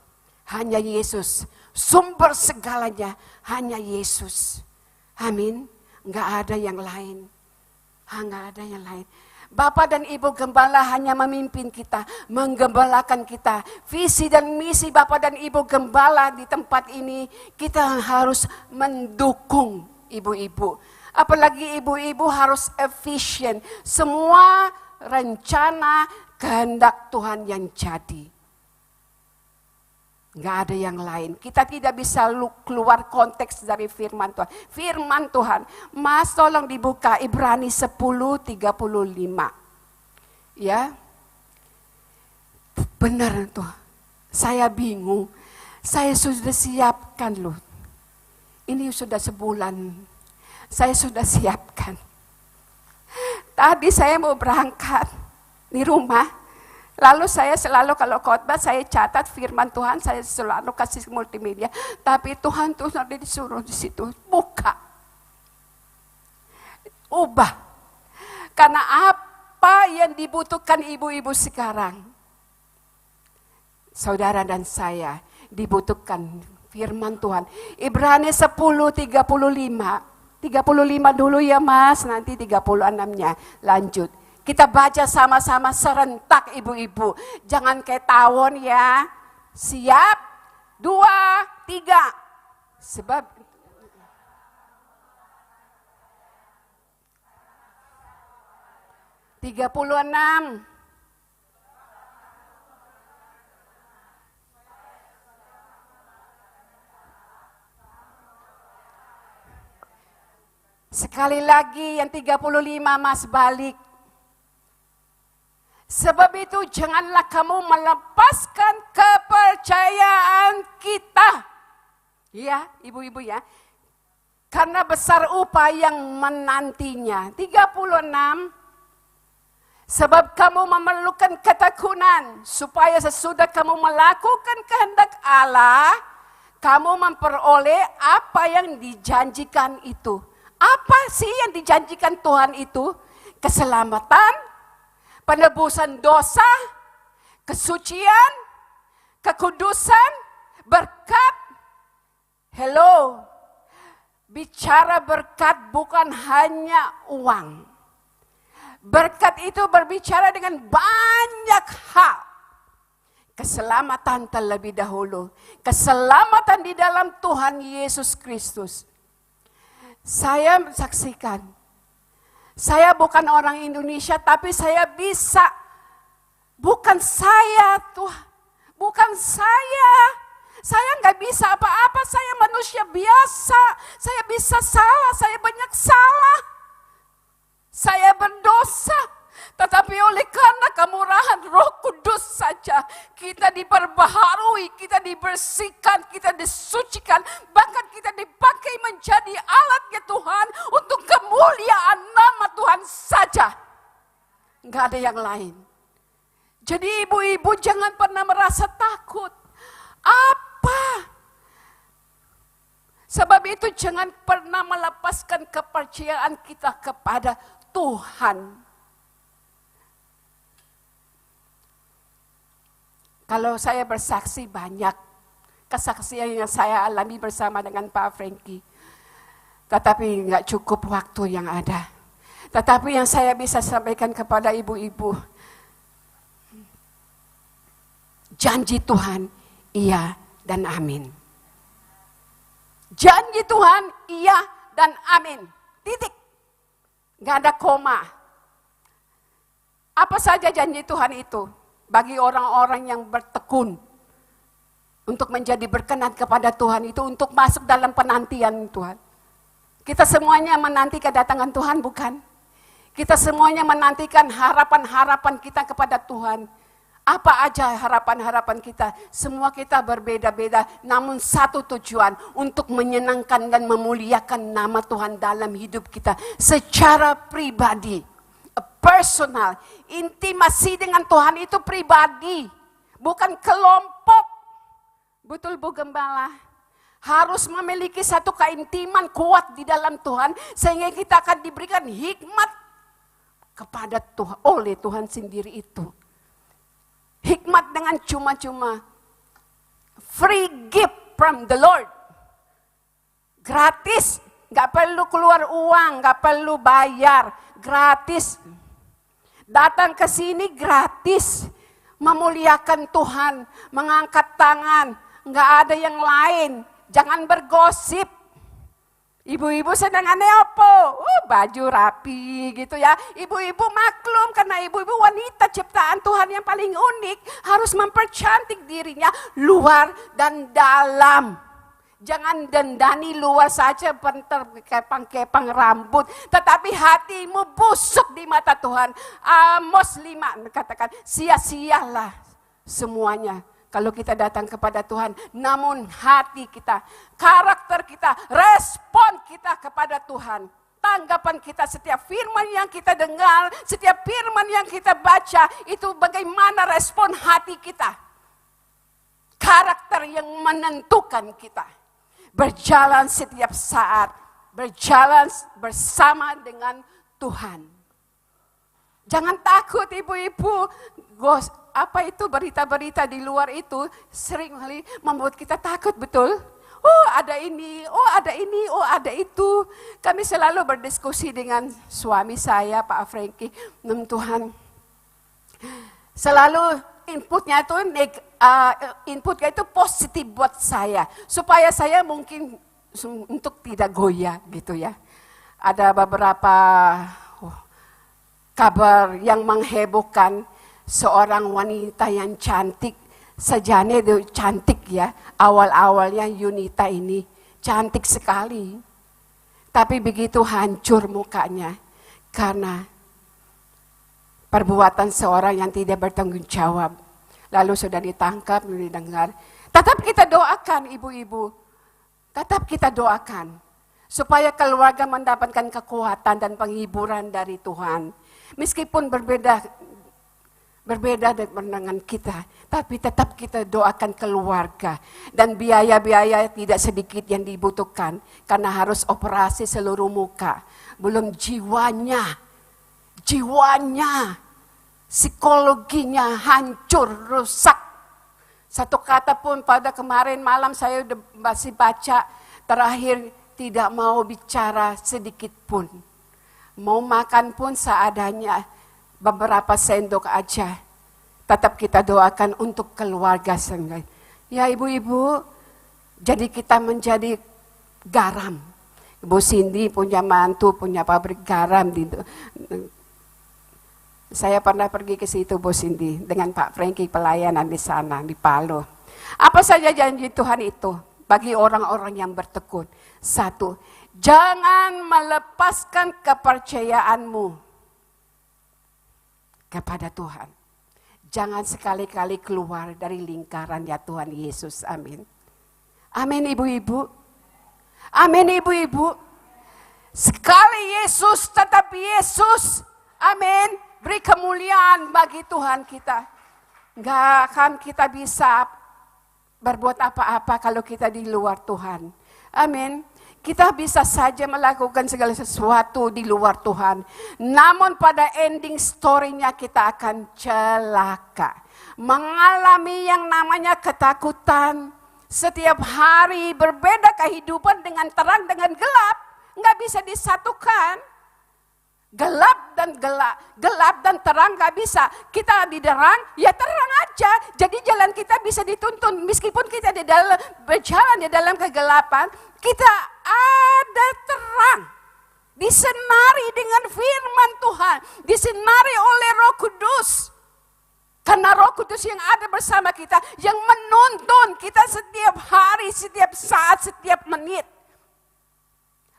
S3: Hanya Yesus. Sumber segalanya hanya Yesus. Amin. Enggak ada yang lain. Enggak ada yang lain. Bapak dan Ibu Gembala hanya memimpin kita, menggembalakan kita. Visi dan misi Bapak dan Ibu Gembala di tempat ini, kita harus mendukung ibu-ibu. Apalagi ibu-ibu harus efisien. Semua rencana kehendak Tuhan yang jadi. Nggak ada yang lain. Kita tidak bisa keluar konteks dari firman Tuhan. Firman Tuhan. Mas tolong dibuka Ibrani 10:35. Ya. Benar tuh. Saya bingung. Saya sudah siapkan loh. Ini sudah sebulan. Saya sudah siapkan. Tadi saya mau berangkat di rumah. Lalu saya selalu kalau khotbah saya catat firman Tuhan, saya selalu kasih multimedia. Tapi Tuhan tuh nanti disuruh di situ buka, ubah. Karena apa yang dibutuhkan ibu-ibu sekarang? saudara dan saya dibutuhkan firman Tuhan. Ibrani 10:35. 35 dulu ya Mas, nanti 36-nya lanjut. Kita baca sama-sama serentak ibu-ibu. Jangan kayak tawon ya. Siap? 2, 3. Sebab 36. Sekali lagi yang 35 Mas balik. Sebab itu janganlah kamu melepaskan kepercayaan kita. Ya, ibu-ibu ya. Karena besar upah yang menantinya. 36. Sebab kamu memerlukan ketekunan, supaya sesudah kamu melakukan kehendak Allah, kamu memperoleh apa yang dijanjikan itu. Apa sih yang dijanjikan Tuhan itu? Keselamatan, penebusan dosa, kesucian, kekudusan, berkat. Hello, bicara berkat bukan hanya uang. Berkat itu berbicara dengan banyak hal. Keselamatan terlebih dahulu. Keselamatan di dalam Tuhan Yesus Kristus. Saya saksikan. Saya bukan orang Indonesia, tapi saya bisa. Bukan saya Tuhan. Bukan saya. Saya nggak bisa apa-apa. Saya manusia biasa. Saya bisa salah. Saya banyak salah. Saya berdosa, tetapi oleh karena kemurahan Roh Kudus saja, kita diperbaharui, kita dibersihkan, kita disucikan, bahkan kita dipakai menjadi alatnya Tuhan untuk kemuliaan nama Tuhan saja. Enggak ada yang lain. Jadi ibu-ibu jangan pernah merasa takut. Apa? Sebab itu jangan pernah melepaskan kepercayaan kita kepada Tuhan. Kalau saya bersaksi banyak kesaksian yang saya alami bersama dengan Pak Frankie. Tetapi nggak cukup waktu yang ada. Tetapi yang saya bisa sampaikan kepada ibu-ibu. Janji Tuhan, iya dan amin. Janji Tuhan, iya dan amin. Titik. Gak ada koma. Apa saja janji Tuhan itu bagi orang-orang yang bertekun untuk menjadi berkenan kepada Tuhan itu, untuk masuk dalam penantian Tuhan. Kita semuanya menanti kedatangan Tuhan, bukan? Kita semuanya menantikan harapan-harapan kita kepada Tuhan. Apa aja harapan-harapan kita? Semua kita berbeda-beda, namun satu tujuan, untuk menyenangkan dan memuliakan nama Tuhan dalam hidup kita secara pribadi, personal. Intimasi dengan Tuhan itu pribadi, bukan kelompok. Betul Bu Gembala? Harus memiliki satu keintiman kuat di dalam Tuhan, sehingga kita akan diberikan hikmat kepada Tuhan, oleh Tuhan sendiri itu. Hikmat dengan cuma-cuma. Free gift from the Lord. Gratis. Gak perlu keluar uang, gak perlu bayar. Gratis. Datang ke sini gratis. Memuliakan Tuhan. Mengangkat tangan. Gak ada yang lain. Jangan bergosip. Ibu-ibu senangannya apa? Baju rapi gitu ya. Ibu-ibu maklum karena ibu-ibu wanita ciptaan Tuhan yang paling unik. Harus mempercantik dirinya luar dan dalam. Jangan dendani luar saja, kepang-kepang rambut. Tetapi hatimu busuk di mata Tuhan. Amos 5 katakan, sia-sialah semuanya kalau kita datang kepada Tuhan. Namun hati kita, karakter kita, respon kita kepada Tuhan, tanggapan kita, setiap firman yang kita dengar, setiap firman yang kita baca, itu bagaimana respon hati kita. Karakter yang menentukan kita. Berjalan setiap saat, berjalan bersama dengan Tuhan. Jangan takut ibu-ibu, apa itu berita-berita di luar itu sering kali membuat kita takut, betul? Oh ada ini, oh ada ini, oh ada itu. Kami selalu berdiskusi dengan suami saya, Pak Frankie, Tuhan. Selalu inputnya itu positif buat saya. Supaya saya mungkin untuk tidak goyah gitu ya. Ada beberapa kabar yang menghebohkan seorang wanita yang cantik. Sejane itu cantik ya. Awal-awalnya Yunita ini cantik sekali. Tapi begitu hancur mukanya. Karena perbuatan seorang yang tidak bertanggung jawab. Lalu sudah ditangkap, didengar. Tetap kita doakan ibu-ibu. Tetap kita doakan. Supaya keluarga mendapatkan kekuatan dan penghiburan dari Tuhan. Meskipun berbeda dengan kita, tapi tetap kita doakan keluarga. Dan biaya-biaya tidak sedikit yang dibutuhkan, karena harus operasi seluruh muka. Belum jiwanya, psikologinya hancur, rusak. Satu kata pun pada kemarin malam saya masih baca, terakhir tidak mau bicara sedikit pun. Mau makan pun seadanya, beberapa sendok aja. Tetap kita doakan untuk keluarga sendiri. Ya ibu-ibu, jadi kita menjadi garam. Ibu Cindy punya mantu, punya pabrik garam. Saya pernah pergi ke situ, Bu Cindy, dengan Pak Frankie pelayanan di sana, di Palu. Apa saja janji Tuhan itu bagi orang-orang yang bertekun? 1, jangan melepaskan kepercayaanmu kepada Tuhan. Jangan sekali-kali keluar dari lingkaran ya Tuhan Yesus. Amin. Amin ibu-ibu. Amin ibu-ibu. Sekali Yesus tetap Yesus. Amin. Beri kemuliaan bagi Tuhan kita. Enggak akan kita bisa berbuat apa-apa kalau kita di luar Tuhan. Amin. Kita bisa saja melakukan segala sesuatu di luar Tuhan. Namun pada ending story-nya kita akan celaka. Mengalami yang namanya ketakutan. Setiap hari berbeda kehidupan dengan terang dengan gelap. Nggak bisa disatukan. Gelap dan terang gak bisa. Kita di terang, ya terang aja. Jadi jalan kita bisa dituntun. Meskipun kita berjalan di dalam kegelapan, kita ada terang. Disenari dengan firman Tuhan. Disenari oleh Roh Kudus. Karena Roh Kudus yang ada bersama kita, yang menuntun kita setiap hari, setiap saat, setiap menit.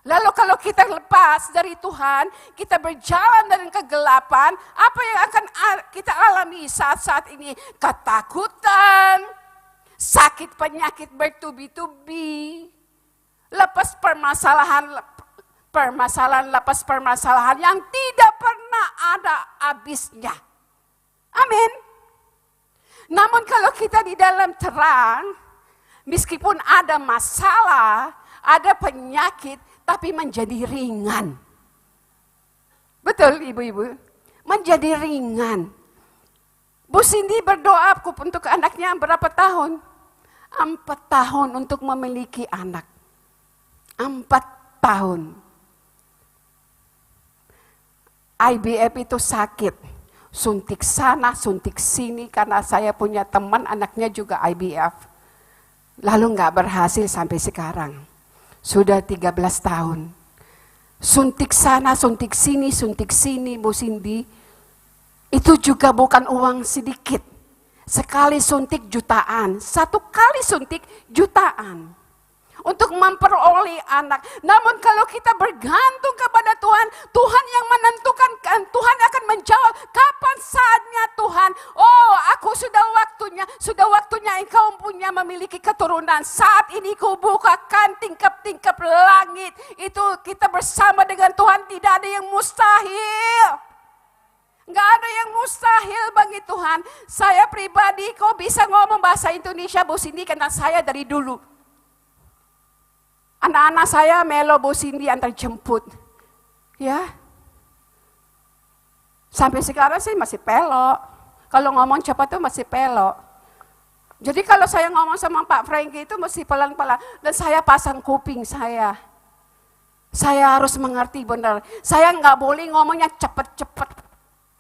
S3: Lalu kalau kita lepas dari Tuhan, kita berjalan dari kegelapan, apa yang akan kita alami saat-saat ini? Ketakutan, sakit penyakit bertubi-tubi, lepas permasalahan yang tidak pernah ada habisnya. Amin. Namun kalau kita di dalam terang, meskipun ada masalah, ada penyakit, tapi menjadi ringan. Betul ibu-ibu? Menjadi ringan. Bu Cindy berdoa untuk anaknya berapa tahun? 4 tahun untuk memiliki anak. 4 tahun. IVF itu sakit. Suntik sana, suntik sini. Karena saya punya teman anaknya juga IVF. Lalu gak berhasil sampai sekarang. Sudah 13 tahun. Suntik sana, suntik sini, Bu Cindy. Itu juga bukan uang sedikit. Sekali suntik jutaan. 1 kali suntik jutaan. Untuk memperoleh anak. Namun kalau kita bergantung kepada Tuhan, Tuhan yang menentukan, Tuhan akan menjawab, kapan saatnya Tuhan? Oh, aku sudah waktunya engkau punya memiliki keturunan. Saat ini ku bukakan tingkap-tingkap langit. Itu kita bersama dengan Tuhan, tidak ada yang mustahil. Enggak ada yang mustahil bagi Tuhan. Saya pribadi kok bisa ngomong bahasa Indonesia, Bu Cindy, karena saya dari dulu. Anak-anak saya melo Bu Cindy antar jemput. Ya. Sampai sekarang sih masih pelok. Kalau ngomong cepat tuh masih pelok. Jadi kalau saya ngomong sama Pak Frankie itu mesti pelan-pelan. Dan saya pasang kuping saya. Saya harus mengerti benar. Saya nggak boleh ngomongnya cepat-cepat.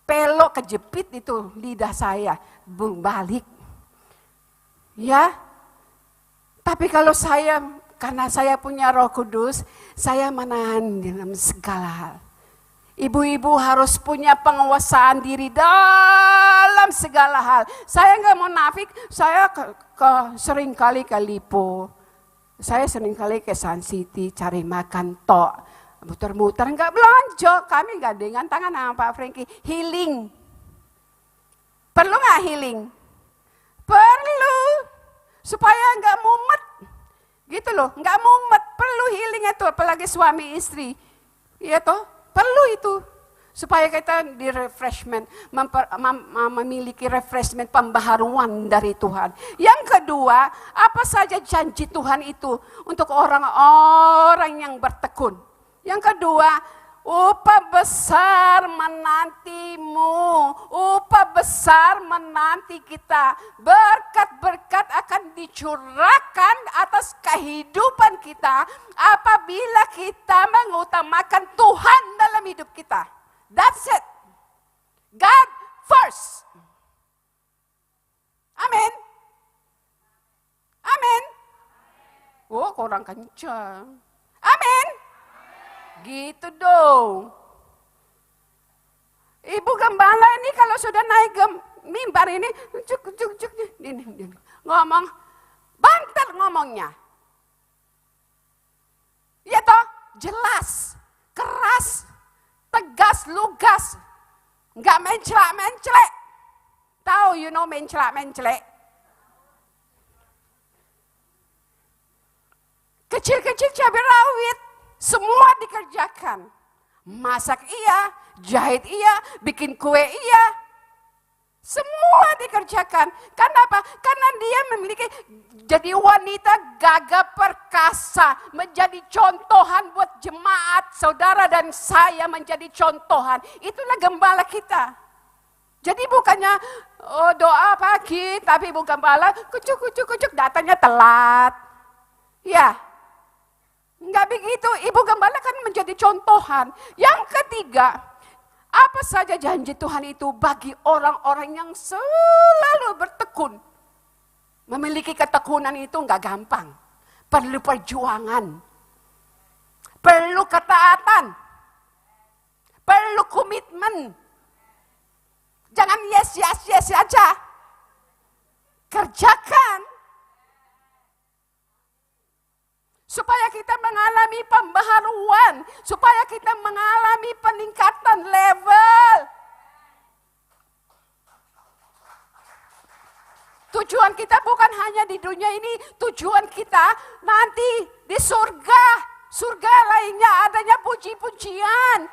S3: Pelok kejepit itu lidah saya. Balik. Ya. Tapi kalau saya, karena saya punya Roh Kudus, saya menahan dalam segala hal. Ibu-ibu harus punya penguasaan diri dalam segala hal. Saya nggak mau nafik, saya sering kali ke Lipo. Saya sering kali ke Sun City cari makan tok. Muter-muter, nggak belanja. Kami gandengan tangan sama Pak Frankie. Healing. Perlu nggak healing? Perlu. Supaya nggak mumet. Gitu loh, nggak mumet. Perlu healing itu, apalagi suami istri. Iya toh? Perlu itu, supaya kita di refreshment, memiliki refreshment pembaharuan dari Tuhan. Yang kedua, apa saja janji Tuhan itu untuk orang-orang yang bertekun. Yang kedua, upah besar menantimu, upah besar menanti kita. Berkat-berkat akan dicurahkan atas kehidupan kita apabila kita mengutamakan Tuhan dalam hidup kita. That's it. God first. Amin. Amin. Oh, kurang kencang. Amin. Gitu dong. Ibu gembala ini kalau sudah naik ke mimbar ini, ini, ngomong, banter ngomongnya. Ya toh, jelas, keras, tegas, lugas, nggak mencelak-mencelek. Tahu mencelak-mencelek? Kecil-kecil cabai rawit. Semua dikerjakan. Masak iya, jahit iya, bikin kue iya. Semua dikerjakan. Kenapa? Karena dia memiliki, jadi wanita gagah perkasa. Menjadi contohan buat jemaat, saudara dan saya menjadi contohan. Itulah gembala kita. Jadi bukannya doa pagi, tapi ibu gembala kucuk, datangnya telat. Ya. Enggak begitu, ibu gembala kan menjadi contohan. Yang ketiga, apa saja janji Tuhan itu bagi orang-orang yang selalu bertekun. Memiliki ketekunan itu enggak gampang. Perlu perjuangan. Perlu ketaatan. Perlu komitmen. Jangan yes aja. Kerjakan. Supaya kita mengalami pembaharuan, supaya kita mengalami peningkatan level. Tujuan kita bukan hanya di dunia ini, tujuan kita nanti di surga. Surga lainnya adanya puji-pujian,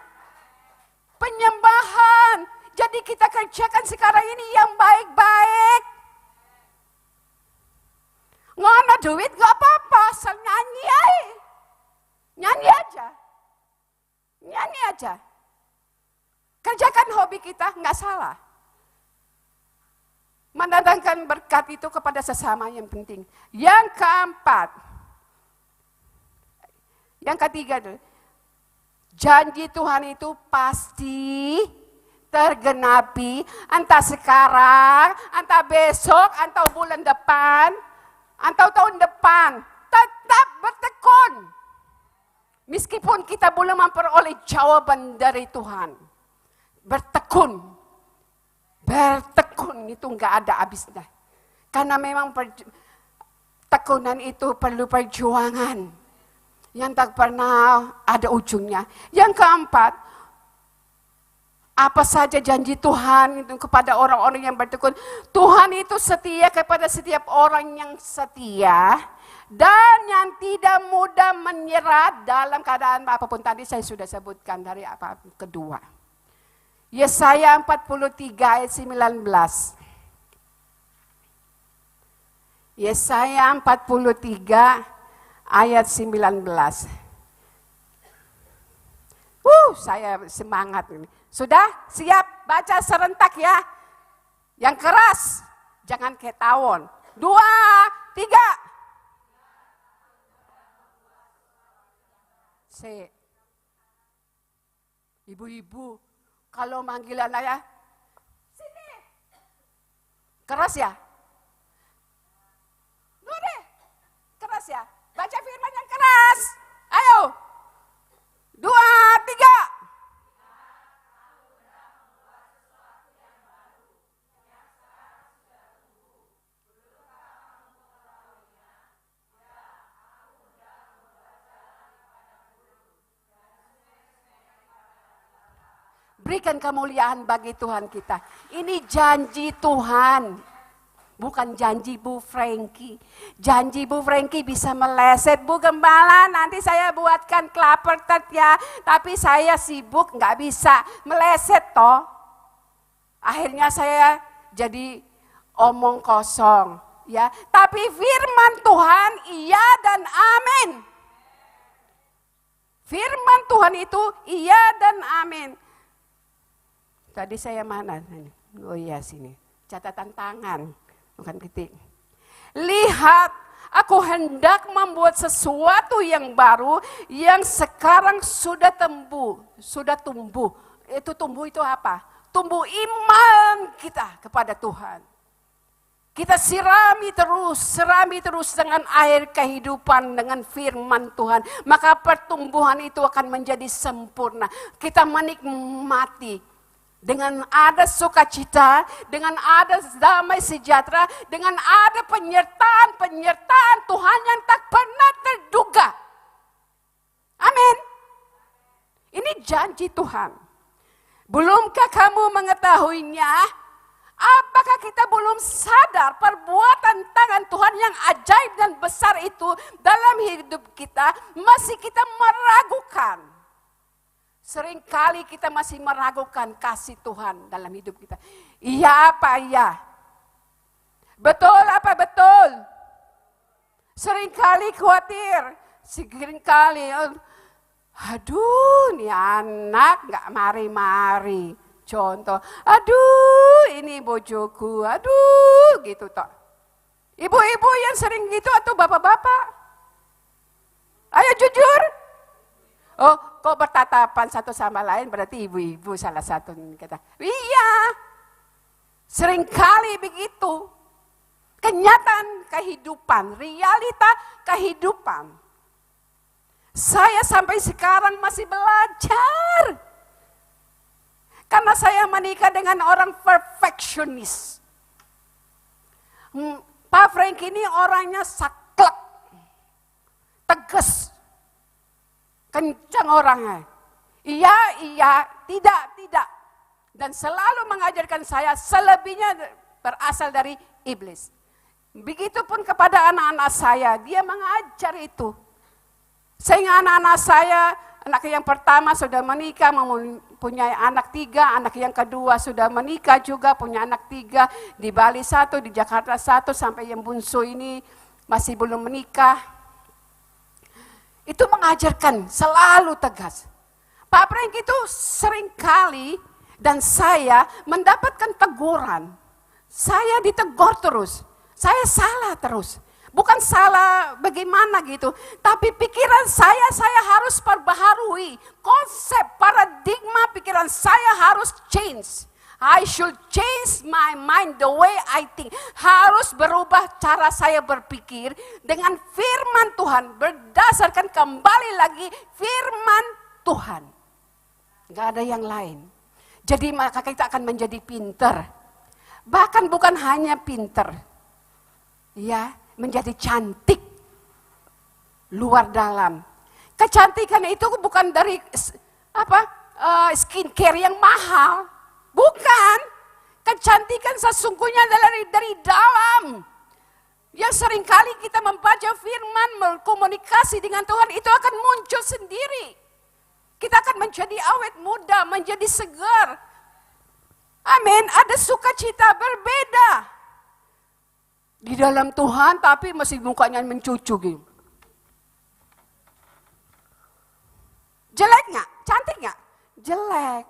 S3: penyembahan. Jadi kita kerjakan sekarang ini yang baik-baik. Ngono duit gak apa-apa, asal nyanyi aja. Nyanyi aja. Kerjakan hobi kita, gak salah. Mendatangkan berkat itu kepada sesama yang penting. Yang keempat. Yang ketiga, janji Tuhan itu pasti tergenapi. Entah sekarang, entah besok, entah bulan depan, atau tahun depan, tetap bertekun. Meskipun kita belum memperoleh jawaban dari Tuhan. Bertekun itu enggak ada habisnya. Karena memang tekunan itu perlu perjuangan. Yang tak pernah ada ujungnya. Yang keempat, apa saja janji Tuhan itu kepada orang-orang yang bertekun. Tuhan itu setia kepada setiap orang yang setia. Dan yang tidak mudah menyerah dalam keadaan apapun. Tadi saya sudah sebutkan dari apa kedua. Yesaya 43 ayat 19. Yesaya 43 ayat 19. Saya semangat ini. Sudah? Siap? Baca serentak ya. Yang keras, jangan kayak tawon. 2, 3. Ibu-ibu, kalau manggilan ayah, sini. Keras ya? Deh, keras ya? Baca firman yang keras. Ayo. 2, 3. Berikan kemuliaan bagi Tuhan kita. Ini janji Tuhan. Bukan janji Bu Frankie. Janji Bu Frankie bisa meleset. Bu Gembala, nanti saya buatkan klaper tet ya. Tapi saya sibuk, nggak bisa meleset toh. Akhirnya saya jadi omong kosong. Ya, tapi firman Tuhan iya dan amin. Firman Tuhan itu iya dan amin. Tadi saya mana? Oh iya sini. Catatan tangan, bukan ketik. Lihat, aku hendak membuat sesuatu yang baru yang sekarang sudah tumbuh. Itu tumbuh itu apa? Tumbuh iman kita kepada Tuhan. Kita serami terus dengan air kehidupan, dengan firman Tuhan. Maka pertumbuhan itu akan menjadi sempurna. Kita menikmati. Dengan ada sukacita, dengan ada damai sejahtera, dengan ada penyertaan Tuhan yang tak pernah terduga. Amin. Ini janji Tuhan. Belumkah kamu mengetahuinya? Apakah kita belum sadar perbuatan tangan Tuhan yang ajaib dan besar itu dalam hidup kita? Masih kita meragukan. Seringkali kita masih meragukan kasih Tuhan dalam hidup kita. Iya apa iya? Betul apa betul? Seringkali khawatir. Seringkali, aduh ini anak gak mari-mari. Contoh, aduh ini bojoku, aduh gitu toh. Ibu-ibu yang sering gitu atau bapak-bapak? Ayo jujur. Oh, kok bertatapan satu sama lain berarti ibu-ibu salah satu kita. Iya, seringkali begitu. Kenyataan kehidupan, realita kehidupan. Saya sampai sekarang masih belajar. Karena saya menikah dengan orang perfeksionis. Pak Frank ini orangnya saklek, tegas. Kencang orangnya. Iya, tidak. Dan selalu mengajarkan saya selebihnya berasal dari iblis. Begitupun kepada anak-anak saya, dia mengajar itu. Sehingga anak-anak saya, anak yang pertama sudah menikah, mempunyai anak 3, anak yang kedua sudah menikah juga, punya anak 3, di Bali 1, di Jakarta 1, sampai yang bungsu ini masih belum menikah. Itu mengajarkan selalu tegas. Pak Frank itu seringkali dan saya mendapatkan teguran. Saya ditegur terus. Saya salah terus. Bukan salah bagaimana gitu. Tapi pikiran saya harus perbaharui. Konsep, paradigma pikiran saya harus change. I should change my mind the way I think. Harus berubah cara saya berpikir dengan firman Tuhan. Berdasarkan kembali lagi firman Tuhan. Gak ada yang lain. Jadi maka kita akan menjadi pinter. Bahkan bukan hanya pinter. Ya, menjadi cantik. Luar dalam. Kecantikan itu bukan dari skincare yang mahal. Bukan, kecantikan sesungguhnya dari dalam. Yang seringkali kita membaca firman, berkomunikasi dengan Tuhan, itu akan muncul sendiri. Kita akan menjadi awet muda, menjadi segar. Amin, ada sukacita berbeda. Di dalam Tuhan, tapi masih mukanya mencucu gitu. Jelek gak? Cantik gak? Jelek.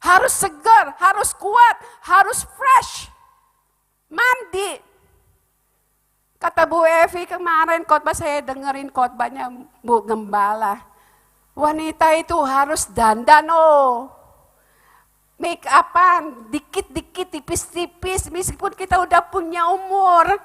S3: Harus segar, harus kuat, harus fresh. Mandi. Kata Bu Evi kemarin khotbah, saya dengerin khotbahnya Bu Gembala. Wanita itu harus dandan make upan, dikit-dikit, tipis-tipis, meskipun kita udah punya umur.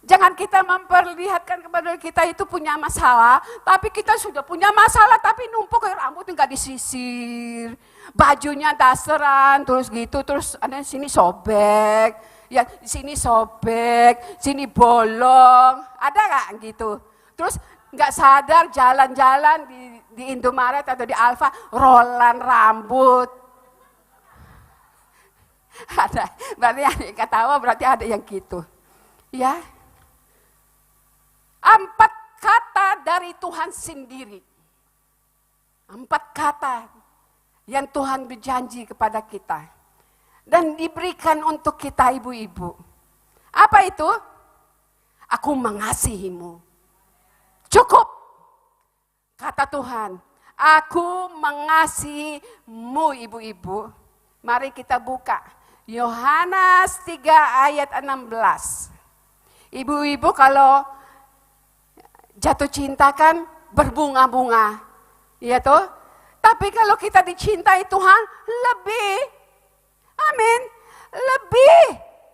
S3: Jangan kita memperlihatkan kepada kita itu punya masalah, tapi kita sudah punya masalah, tapi numpuk rambutnya nggak disisir, bajunya dasaran, terus gitu, terus ada sini sobek, ya sini sobek, sini bolong, ada nggak gitu? Terus nggak sadar jalan-jalan di Indomaret atau di Alfa, rolan rambut. Ada, berarti ada yang ketawa, berarti ada yang gitu. Ya, 4 kata dari Tuhan sendiri. 4 kata yang Tuhan berjanji kepada kita. Dan diberikan untuk kita ibu-ibu. Apa itu? Aku mengasihimu. Cukup. Kata Tuhan, aku mengasihimu ibu-ibu. Mari kita buka. Yohanes 3 ayat 16. Ibu-ibu kalau jatuh cinta kan berbunga-bunga. Iya toh? Tapi kalau kita dicintai Tuhan lebih. Amin. Lebih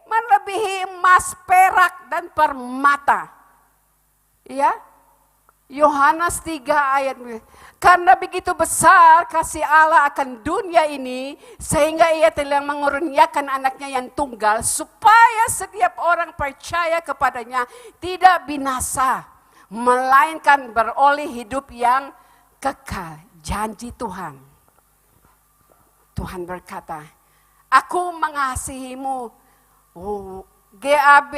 S3: melebihi emas, perak dan permata. Iya? Yohanes 3 ayat. Karena begitu besar kasih Allah akan dunia ini, sehingga ia telah mengurniakan anaknya yang tunggal, supaya setiap orang percaya kepadanya tidak binasa, melainkan beroleh hidup yang kekal. Janji Tuhan. Tuhan berkata, aku mengasihimu. GAB,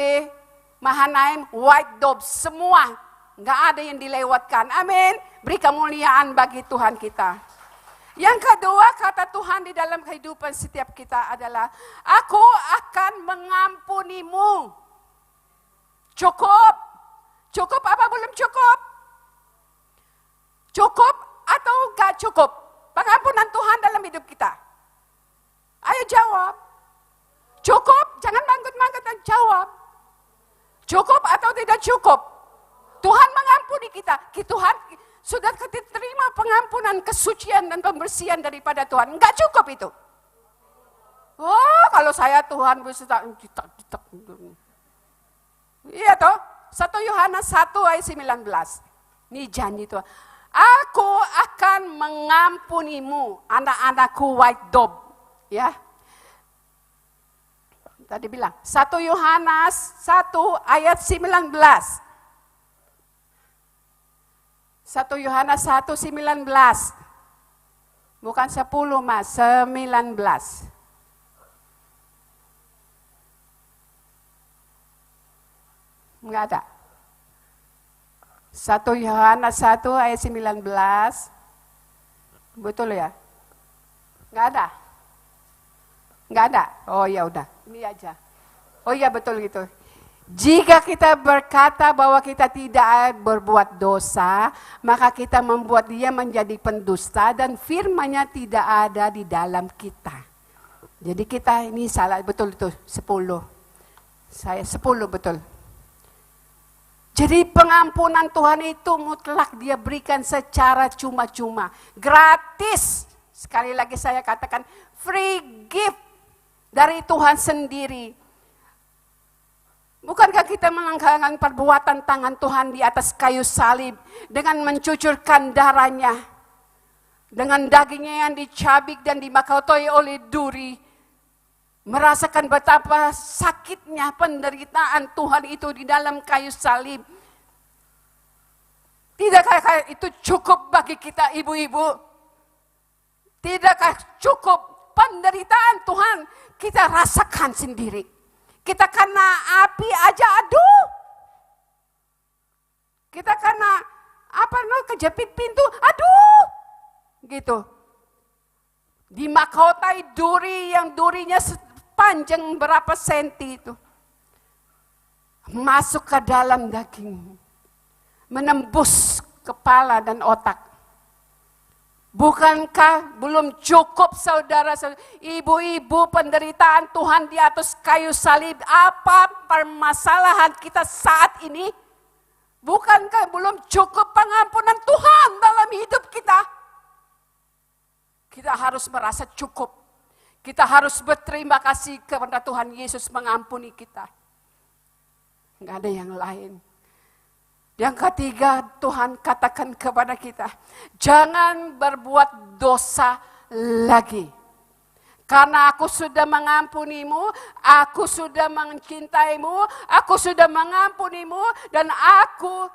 S3: Mahanaim, White Dove, semua. Nggak ada yang dilewatkan. Amin. Beri kemuliaan bagi Tuhan kita. Yang kedua, kata Tuhan di dalam kehidupan setiap kita adalah, aku akan mengampunimu. Cukup. Cukup apa belum cukup? Cukup atau enggak cukup? Pengampunan Tuhan dalam hidup kita. Ayo jawab. Cukup? Jangan manggut-manggut dan jawab. Cukup atau tidak cukup? Tuhan mengampuni kita. Tuhan sudah terima pengampunan, kesucian dan pembersihan daripada Tuhan. Enggak cukup itu. Oh, kalau saya Tuhan bisa iya toh? 1 Yohanes 1 ayat 19. Ini janji Tuhan. Aku akan mengampunimu, anak-anakku White Dove. Ya. Tadi bilang 1 Yohanes 1 ayat 19. 1 Yohanes 1:19. Bukan 10 mas, 19. Enggak ada. 1 Yohanes 1 ayat 19. Betul ya? Enggak ada. Enggak ada. Oh ya udah, ini aja. Oh iya betul gitu. Jika kita berkata bahwa kita tidak berbuat dosa, maka kita membuat dia menjadi pendusta dan firman-Nya tidak ada di dalam kita. Jadi kita ini salah, betul itu 10. Saya 10 betul. Jadi pengampunan Tuhan itu mutlak dia berikan secara cuma-cuma, gratis. Sekali lagi saya katakan free gift dari Tuhan sendiri. Bukankah kita melangkahkan perbuatan tangan Tuhan di atas kayu salib dengan mencucurkan darahnya, dengan dagingnya yang dicabik dan dimakotoi oleh duri, merasakan betapa sakitnya penderitaan Tuhan itu di dalam kayu salib. Tidakkah itu cukup bagi kita ibu-ibu? Tidakkah cukup penderitaan Tuhan kita rasakan sendiri? Kita kena api aja aduh. Kita kena kejepit pintu, aduh. Gitu. Dimakotai duri yang durinya panjang berapa senti itu. Masuk ke dalam daging. Menembus kepala dan otak. Bukankah belum cukup saudara-saudara, ibu-ibu penderitaan Tuhan di atas kayu salib, apa permasalahan kita saat ini? Bukankah belum cukup pengampunan Tuhan dalam hidup kita? Kita harus merasa cukup. Kita harus berterima kasih kepada Tuhan Yesus mengampuni kita. Enggak ada yang lain. Yang ketiga, Tuhan katakan kepada kita, jangan berbuat dosa lagi. Karena aku sudah mengampunimu, aku sudah mencintaimu, aku sudah mengampunimu, dan aku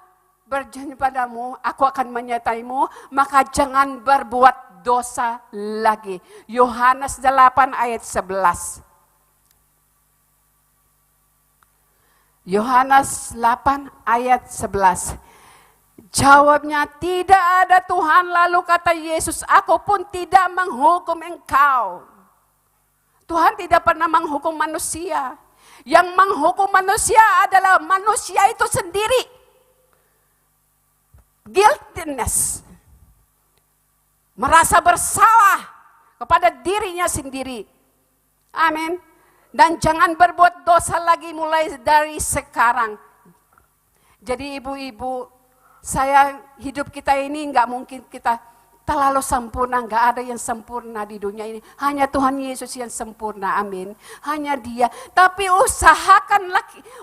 S3: berjanji padamu, aku akan menyertaimu, maka jangan berbuat dosa lagi. Yohanes 8 ayat 11. Yohanes 8 ayat 11. Jawabnya, tidak ada Tuhan. Lalu kata Yesus, aku pun tidak menghukum engkau. Tuhan tidak pernah menghukum manusia. Yang menghukum manusia adalah manusia itu sendiri. Guiltiness. Merasa bersalah kepada dirinya sendiri. Amin. Dan jangan berbuat dosa lagi mulai dari sekarang. Jadi ibu-ibu, hidup kita ini nggak mungkin kita terlalu sempurna. Nggak ada yang sempurna di dunia ini. Hanya Tuhan Yesus yang sempurna, amin. Hanya Dia. Tapi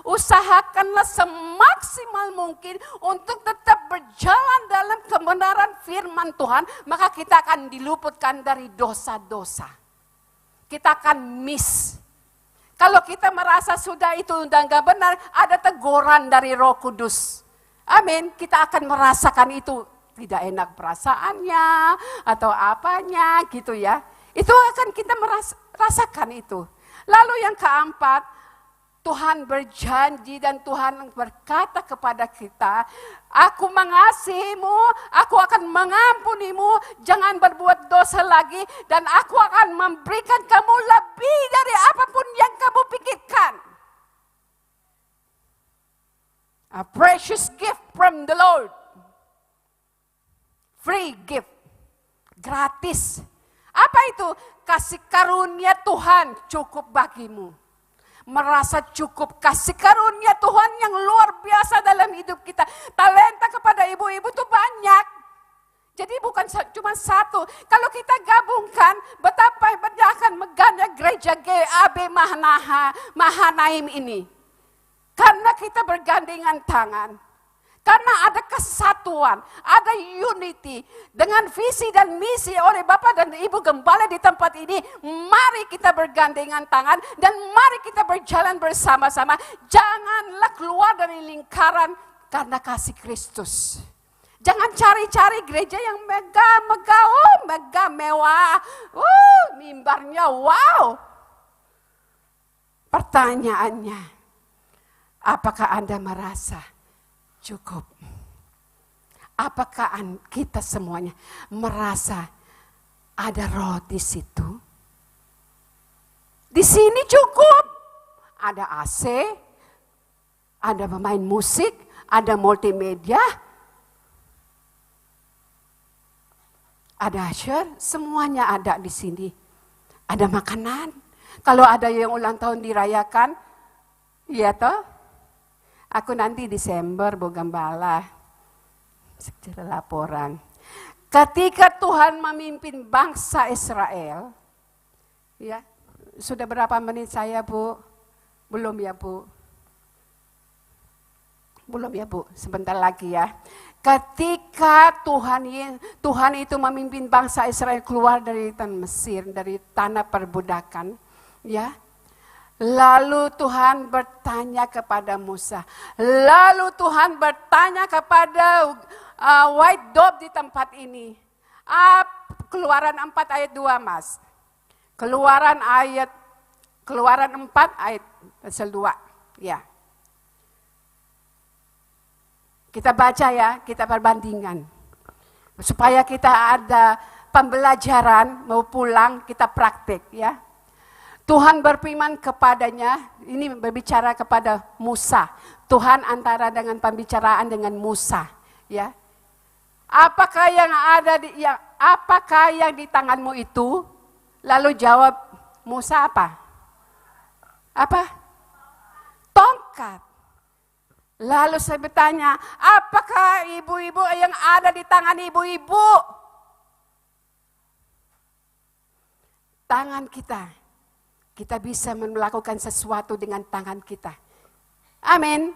S3: usahakanlah semaksimal mungkin untuk tetap berjalan dalam kebenaran firman Tuhan. Maka kita akan diluputkan dari dosa-dosa. Kita akan miss. Kalau kita merasa sudah itu udah nggak benar, ada teguran dari Roh Kudus. Amin. Kita akan merasakan itu tidak enak perasaannya atau apanya gitu ya. Itu akan kita merasakan itu. Lalu yang keempat, Tuhan berjanji dan Tuhan berkata kepada kita, aku mengasihimu, aku akan mengampunimu, jangan berbuat dosa lagi, dan aku akan memberikan kamu lebih dari apapun yang kamu pikirkan. A precious gift from the Lord. Free gift. Gratis. Apa itu? Kasih karunia Tuhan cukup bagimu. Merasa cukup, kasih karunia Tuhan yang luar biasa dalam hidup kita. Talenta kepada ibu-ibu itu banyak. Jadi bukan cuma satu. Kalau kita gabungkan, betapa hebatnya akan megahnya gereja GAB Mahanaim ini. Karena kita bergandengan tangan. Karena ada kesatuan, ada unity. Dengan visi dan misi oleh Bapak dan Ibu Gembala di tempat ini, mari kita bergandengan tangan dan mari kita berjalan bersama-sama. Janganlah keluar dari lingkaran karena kasih Kristus. Jangan cari-cari gereja yang megah mewah. Mimbarnya wow. Pertanyaannya, apakah Anda merasa cukup? Apakah kita semuanya merasa ada roh di situ? Di sini cukup. Ada AC, ada pemain musik, ada multimedia, ada usher, semuanya ada di sini. Ada makanan. Kalau ada yang ulang tahun dirayakan, iya toh? Aku nanti Desember, Bu Gembala, secara laporan. Ketika Tuhan memimpin bangsa Israel, ya, sudah berapa menit saya, Bu? Belum ya, Bu? Belum ya, Bu? Sebentar lagi ya. Ketika Tuhan itu memimpin bangsa Israel keluar dari tanah Mesir, dari tanah perbudakan, ya. Lalu Tuhan bertanya kepada Musa. Lalu Tuhan bertanya kepada white dove di tempat ini. Keluaran 4 ayat 2, Mas. Keluaran 4 ayat 2. Ya. Kita baca ya, kita perbandingan. Supaya kita ada pembelajaran, mau pulang kita praktik ya. Tuhan berfirman kepadanya, ini berbicara kepada Musa. Tuhan antara dengan pembicaraan dengan Musa, ya. Apakah yang ada apakah yang di tanganmu itu? Lalu jawab Musa apa? Apa? Tongkat. Lalu saya bertanya, apakah ibu-ibu yang ada di tangan ibu-ibu? Tangan kita. Kita bisa melakukan sesuatu dengan tangan kita. Amin.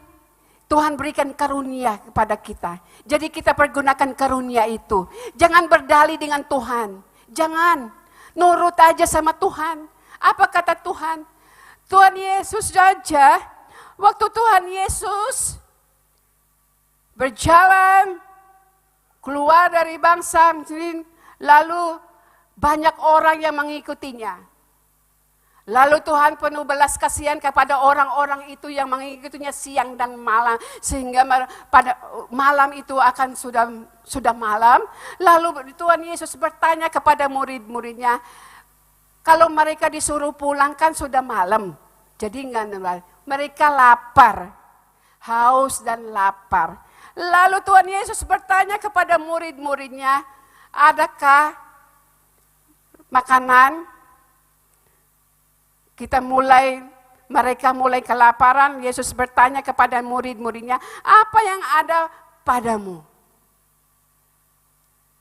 S3: Tuhan berikan karunia kepada kita. Jadi kita pergunakan karunia itu. Jangan berdalih dengan Tuhan. Jangan. Nurut aja sama Tuhan. Apa kata Tuhan? Tuhan Yesus saja. Waktu Tuhan Yesus berjalan keluar dari bangsa Mesir, lalu banyak orang yang mengikutinya. Lalu Tuhan penuh belas kasihan kepada orang-orang itu yang mengikutinya siang dan malam. Sehingga pada malam itu akan sudah malam. Lalu Tuhan Yesus bertanya kepada murid-muridnya, kalau mereka disuruh pulang kan sudah malam. Jadi mereka lapar, haus dan lapar. Lalu Tuhan Yesus bertanya kepada murid-muridnya, adakah makanan? Mereka mulai kelaparan. Yesus bertanya kepada murid-muridnya, apa yang ada padamu?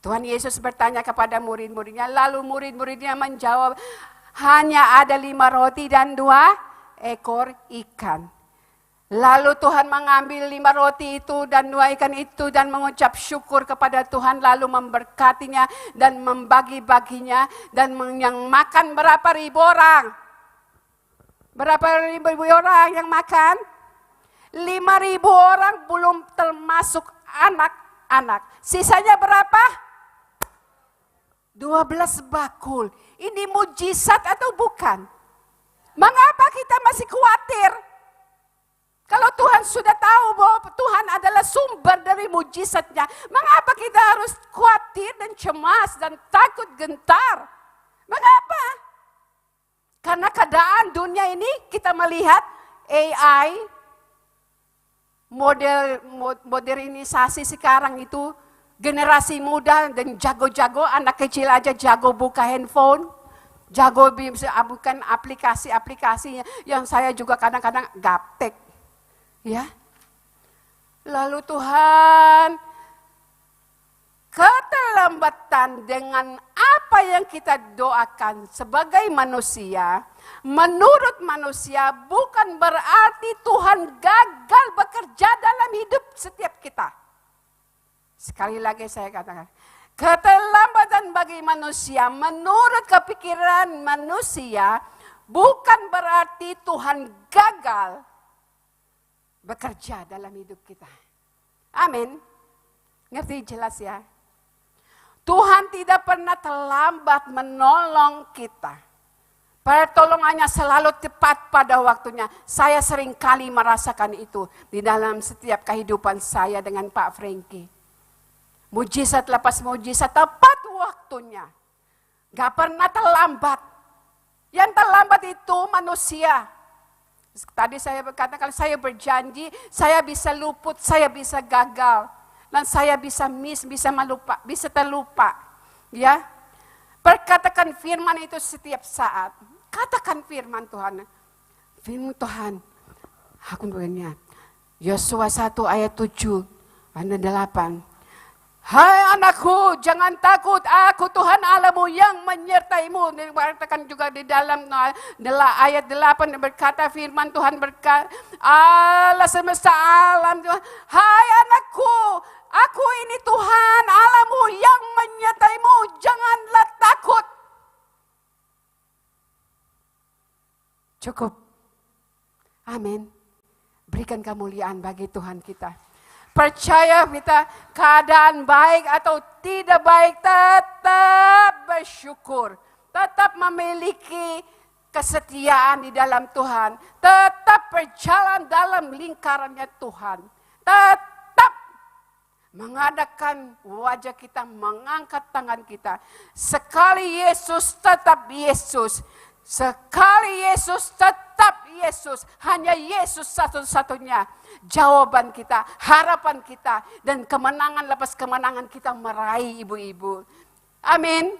S3: Tuhan Yesus bertanya kepada murid-muridnya, lalu murid-muridnya menjawab, hanya ada 5 roti dan 2 ekor ikan. Lalu Tuhan mengambil 5 roti itu dan 2 ikan itu dan mengucap syukur kepada Tuhan, lalu memberkatinya dan membagi-baginya, dan yang makan berapa ribu orang? Berapa ribu orang yang makan? 5.000 orang belum termasuk anak-anak. Sisanya berapa? 12 bakul. Ini mujizat atau bukan? Mengapa kita masih khawatir? Kalau Tuhan sudah tahu bahwa Tuhan adalah sumber dari mujizatnya, mengapa kita harus khawatir dan cemas dan takut gentar? Mengapa? Karena keadaan dunia ini kita melihat AI, modernisasi sekarang itu, generasi muda dan jago-jago, anak kecil aja jago buka handphone, jago bukan aplikasi-aplikasi yang saya juga kadang-kadang gaptek. Ya. Lalu Tuhan, keterlambatan dengan apa yang kita doakan sebagai manusia, menurut manusia bukan berarti Tuhan gagal bekerja dalam hidup setiap kita. Sekali lagi saya katakan, keterlambatan bagi manusia menurut kepikiran manusia bukan berarti Tuhan gagal bekerja dalam hidup kita. Amin. Ngerti jelas ya? Tuhan tidak pernah terlambat menolong kita. Pertolongannya selalu tepat pada waktunya. Saya sering kali merasakan itu di dalam setiap kehidupan saya dengan Pak Frankie. Mujizat lepas mujizat tepat waktunya. Gak pernah terlambat. Yang terlambat itu manusia. Tadi saya berkata kalau saya berjanji, saya bisa luput, saya bisa gagal. Dan saya bisa bisa melupa, bisa terlupa. Ya. Perkatakan firman itu setiap saat. Katakan firman Tuhan. Firman Tuhan. Aku berkata, Yosua 1 ayat 7, ayat 8. Hai anakku, jangan takut, aku Tuhan Allahmu yang menyertaimu. Dikatakan juga di dalam ayat 8 berkata firman Tuhan berkata, Allah semesta alam, hai anakku, aku ini Tuhan Allahmu yang menyertaimu, janganlah takut. Cukup. Amin. Berikan kemuliaan bagi Tuhan kita. Percaya kita keadaan baik atau tidak baik tetap bersyukur. Tetap memiliki kesetiaan di dalam Tuhan. Tetap berjalan dalam lingkarannya Tuhan. Tetap mengadakan wajah kita, mengangkat tangan kita. Sekali Yesus tetap Yesus. Sekali Yesus tetap Yesus. Hanya Yesus satu-satunya jawaban kita, harapan kita, dan kemenangan lepas kemenangan kita meraih ibu-ibu. Amin.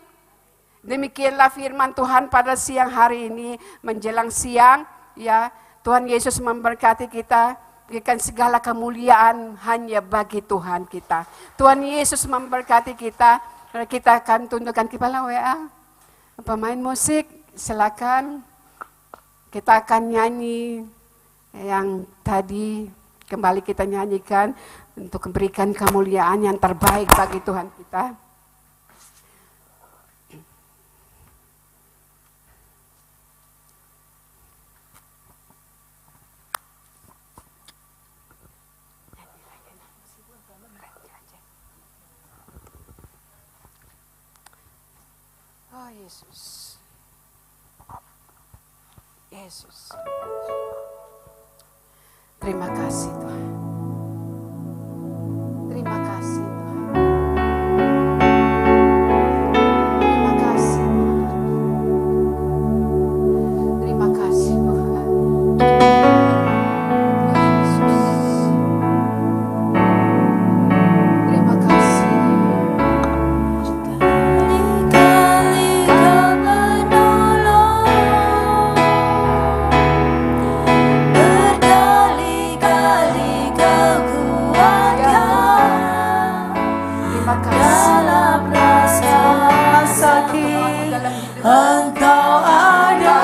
S3: Demikianlah firman Tuhan pada siang hari ini, menjelang siang, ya. Tuhan Yesus memberkati kita, berikan segala kemuliaan hanya bagi Tuhan kita. Tuhan Yesus memberkati kita. Kita akan tundukkan kepala WA. Pemain musik, silakan. Kita akan nyanyi yang tadi kembali kita nyanyikan untuk memberikan kemuliaan yang terbaik bagi Tuhan kita. Oh Yesus. Yesus. Terima kasih Tuhan. Terima kasih Tuhan. Terima kasih Tuhan. Terima kasih Tuhan. Oh Yesus. Terima kasih.
S1: Engkau ada,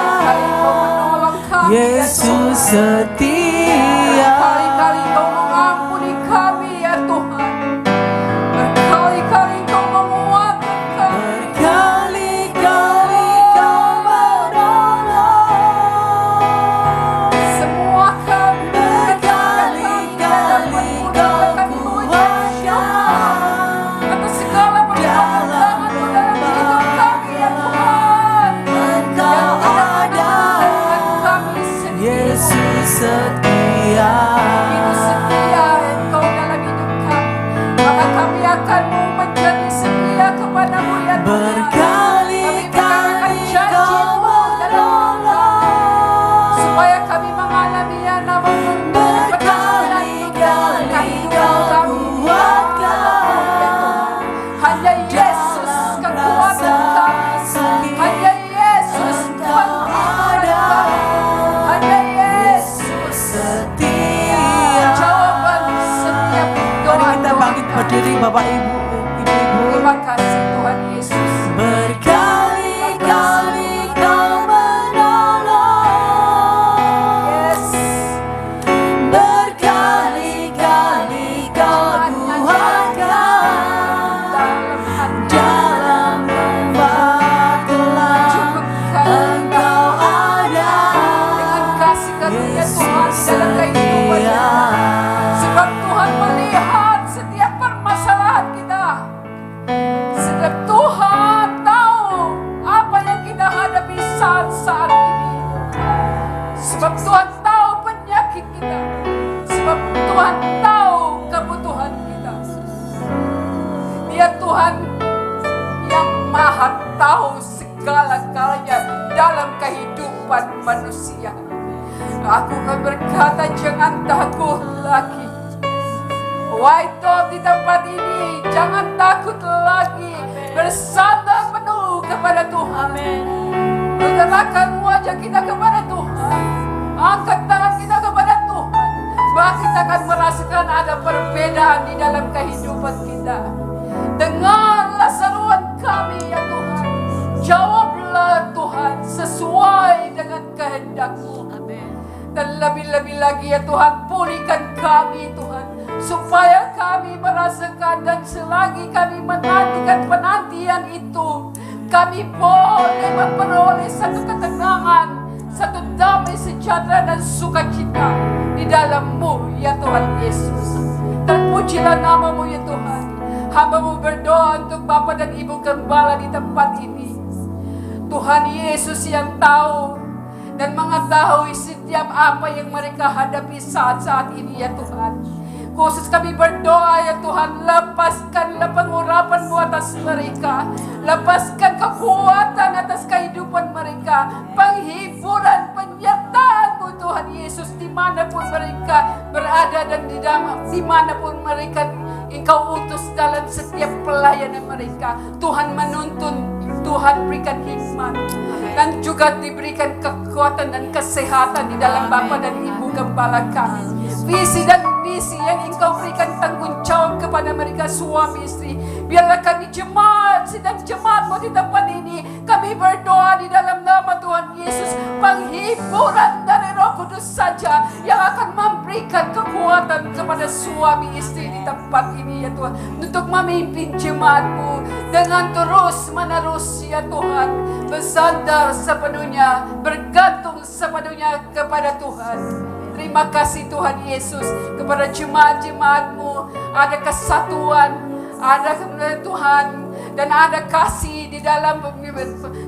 S1: Yesus setia.
S3: Berkali-kali Kau mengampuni kami ya Tuhan. Berkali-kali Kau menguatkan kami.
S1: Berkali-kali Kau menolong.
S3: Semua kami
S1: Berkali-kali Kau kuatkan.
S3: atas segala perbuatan tangan-Mu dalam hidup kami ya Tuhan.
S1: Engkau ada,
S3: Kami setia.
S1: Yesus setia.
S3: Begitu setia Engkau dalam hidup kami, maka kami akan mau menjadi setia kepada-Mu ya Tuhan.
S1: Berkali-kali Kau
S3: menolong, supaya kami mengalami yang nama-Mu.
S1: Berkali-kali Kau kuatkan.
S3: Hanya Yesus kekuatan kami. Hanya Yesus
S1: ada,
S3: hanya Yesus
S1: setia.
S3: jawaban setiap doa.
S1: Mari kita bangkit berdiri Bapak Ibu, Ibu-ibu.
S3: Terima kasih Tuhan Yesus.
S1: Berkali-kali Kau menolong.
S3: Yes.
S1: Berkali-kali Kau kuatkan. Dalam lembah gelap Engkau ada,
S3: Dengan kasih karunia Tuhan dalam kehidupan.
S1: setia.
S3: Sebab Tuhan melihat setiap permasalahan kita. Sebab Tuhan tahu apa yang kita hadapi saat ini. Sebab Tuhan tahu penyakit kita. Sebab Tuhan tahu kebutuhan kita. Dia Tuhan yang maha tahu segala-galanya dalam kehidupan manusia. Aku akan berkata jangan takut lagi. White Dog di tempat ini, jangan takut lagi. Bersandar penuh kepada Tuhan. Menggerakkan wajah kita kepada Tuhan. Angkat tangan kita kepada Tuhan. Maka kita akan merasakan ada perbedaan di dalam kehidupan kita. Dengarlah seruan kami ya Tuhan. Jawablah Tuhan sesuai dengan kehendak-Mu. Dan lebih-lebih lagi ya Tuhan, pulihkan kami Tuhan, supaya kami merasakan dan selagi kami menantikan penantian itu, kami boleh memperoleh satu ketenangan, satu damai sejahtera dan sukacita di dalam-Mu ya Tuhan Yesus. Terpujilah nama-Mu ya Tuhan. Hamba-Mu berdoa untuk Bapa dan Ibu Gembala di tempat ini. Tuhan Yesus yang tahu dan mengetahui setiap apa yang mereka hadapi saat-saat ini ya Tuhan. Khusus kami berdoa ya Tuhan, lepaskanlah pengurapan-Mu atas mereka. Lepaskan kekuatan atas kehidupan mereka. Penghiburan, penyertaan-Mu Tuhan Yesus dimanapun mereka berada dan dimanapun mereka Engkau Engkau utus dalam setiap pelayanan mereka. Tuhan menuntun, Tuhan berikan hikmat, dan juga diberikan kekuatan dan kesehatan di dalam Bapa dan Ibu Gembala kami. Visi dan misi yang Engkau berikan tanggung jawab kepada mereka suami istri. Biarlah kami jemaat, sedang jemaatmu di tempat ini, kami berdoa di dalam nama Tuhan Yesus, penghiburan dari Roh Kudus saja yang akan memberikan kekuatan kepada suami istri di tempat ini ya Tuhan, untuk memimpin jemaatmu dengan terus menerus ya Tuhan, bersandar sepenuhnya, bergantung sepenuhnya kepada Tuhan. Terima kasih Tuhan Yesus, kepada jemaat-jemaatmu ada kesatuan, ada Tuhan, dan ada kasih di dalam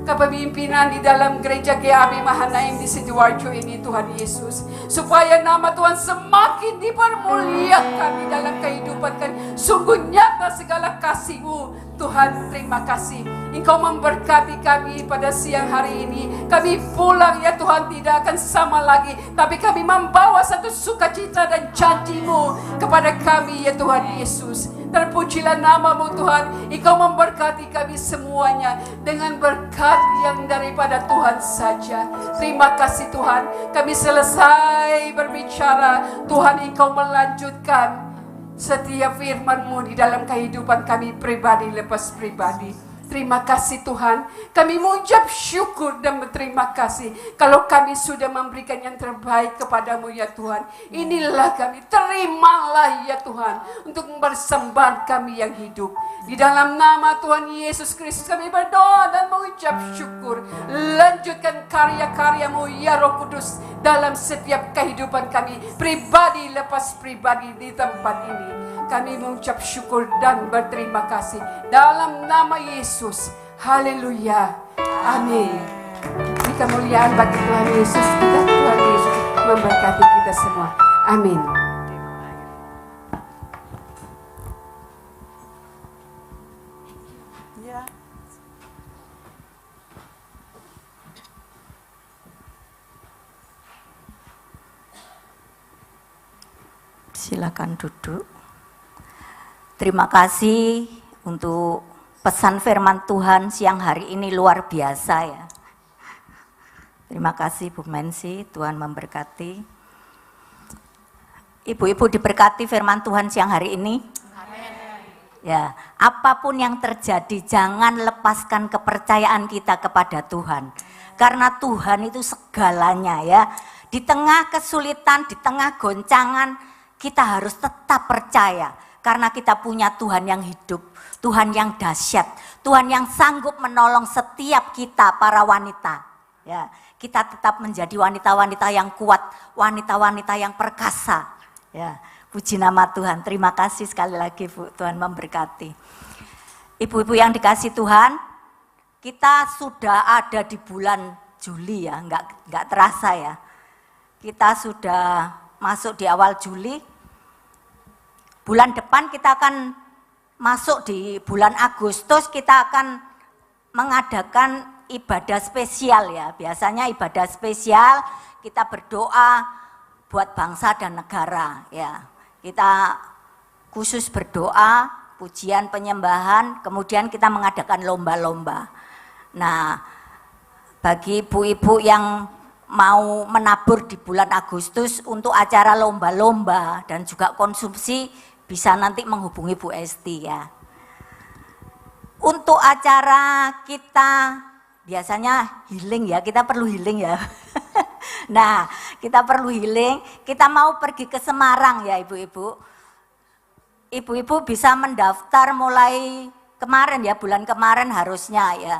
S3: kepemimpinan di dalam gereja GAB Mahanaim di Sidoarjo ini Tuhan Yesus, supaya nama Tuhan semakin dipermuliakan di dalam kehidupan kami. Sungguh nyata segala kasih-Mu Tuhan. Terima kasih Engkau memberkati kami pada siang hari ini. Kami pulang ya Tuhan tidak akan sama lagi, tapi kami membawa satu sukacita dan janji-Mu kepada kami ya Tuhan Yesus. Terpujilah nama-Mu Tuhan. Engkau memberkati kami semuanya dengan berkat yang daripada Tuhan saja. Terima kasih Tuhan. Kami selesai berbicara, Tuhan Engkau melanjutkan setiap firman-Mu di dalam kehidupan kami pribadi lepas pribadi. Terima kasih Tuhan. Kami mengucap syukur dan berterima kasih kalau kami sudah memberikan yang terbaik kepadamu ya Tuhan. Inilah kami, terimalah ya Tuhan untuk mempersembahkan kami yang hidup. Di dalam nama Tuhan Yesus Kristus kami berdoa dan mengucap syukur. Lanjutkan karya-karya-Mu ya Roh Kudus dalam setiap kehidupan kami pribadi lepas pribadi di tempat ini. Kami mengucap syukur dan berterima kasih dalam nama Yesus. Haleluya. Amin. Beri kemuliaan bagi Tuhan Yesus. Tuhan Yesus memberkati kita semua. Amin.
S4: Silakan duduk. Terima kasih untuk pesan firman Tuhan siang hari ini, luar biasa ya. Terima kasih Bu Mensi, Tuhan memberkati. Ibu-ibu diberkati firman Tuhan siang hari ini. Amin. Ya, apapun yang terjadi jangan lepaskan kepercayaan kita kepada Tuhan. Karena Tuhan itu segalanya ya. Di tengah kesulitan, di tengah goncangan, kita harus tetap percaya. Karena kita punya Tuhan yang hidup, Tuhan yang dahsyat, Tuhan yang sanggup menolong setiap kita para wanita. Ya, kita tetap menjadi wanita-wanita yang kuat, wanita-wanita yang perkasa. Ya, puji nama Tuhan. Terima kasih sekali lagi Bu, Tuhan memberkati. Ibu-ibu yang dikasih Tuhan, kita sudah ada di bulan Juli ya, enggak terasa ya. Kita sudah masuk di awal Juli. Bulan depan kita akan masuk di bulan Agustus, kita akan mengadakan ibadah spesial ya. Biasanya ibadah spesial kita berdoa buat bangsa dan negara ya. Kita khusus berdoa, pujian, penyembahan, kemudian kita mengadakan lomba-lomba. Nah, bagi ibu-ibu yang mau menabur di bulan Agustus untuk acara lomba-lomba dan juga konsumsi, bisa nanti menghubungi Bu Esti ya. Untuk acara kita biasanya healing ya, kita perlu healing ya. Nah, kita perlu healing, kita mau pergi ke Semarang ya ibu-ibu. Ibu-ibu bisa mendaftar mulai kemarin ya, bulan kemarin harusnya ya.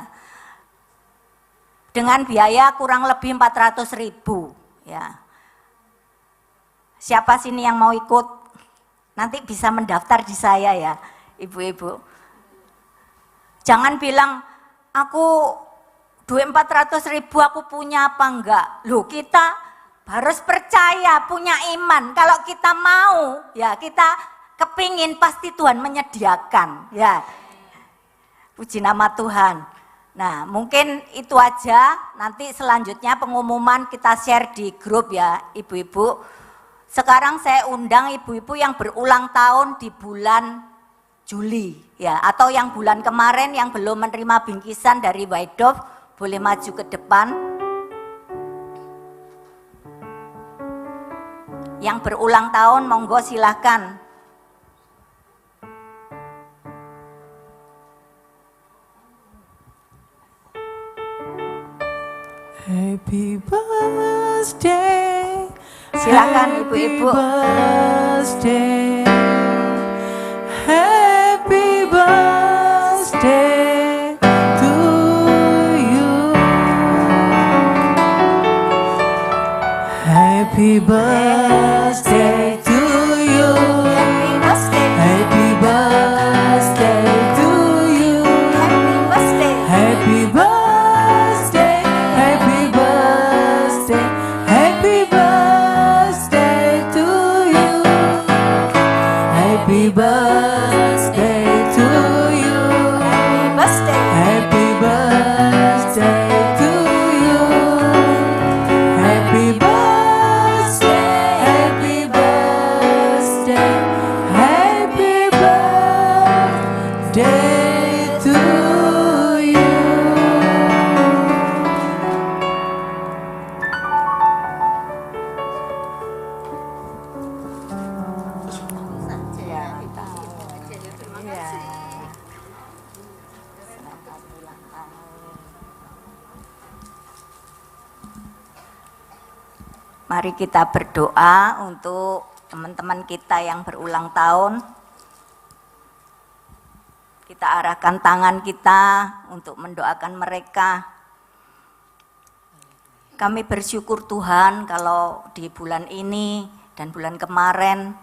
S4: Dengan biaya kurang lebih 400.000 ya. Siapa sini yang mau ikut? Nanti bisa mendaftar di saya ya, ibu-ibu. Jangan bilang, aku duit 400.000 aku punya apa enggak. Loh, kita harus percaya, punya iman. Kalau kita mau, ya kita kepingin pasti Tuhan menyediakan. Ya, puji nama Tuhan. Nah, mungkin itu aja. Nanti selanjutnya pengumuman kita share di grup ya, ibu-ibu. Sekarang saya undang ibu-ibu yang berulang tahun di bulan Juli ya, atau yang bulan kemarin yang belum menerima bingkisan dari White Dove boleh maju ke depan. Yang berulang tahun monggo silahkan.
S1: Happy birthday.
S4: Silakan ibu-ibu.
S1: Birthday. Happy birthday to you. Happy birthday to you. Happy birthday to you. Happy birthday. Happy birthday. Happy birthday to you. Happy birthday to you. Happy birthday to you. Happy birthday. Happy birthday. Happy birthday to you.
S4: Mari kita berdoa untuk teman-teman kita yang berulang tahun. Kita arahkan tangan kita untuk mendoakan mereka. Kami bersyukur Tuhan kalau di bulan ini dan bulan kemarin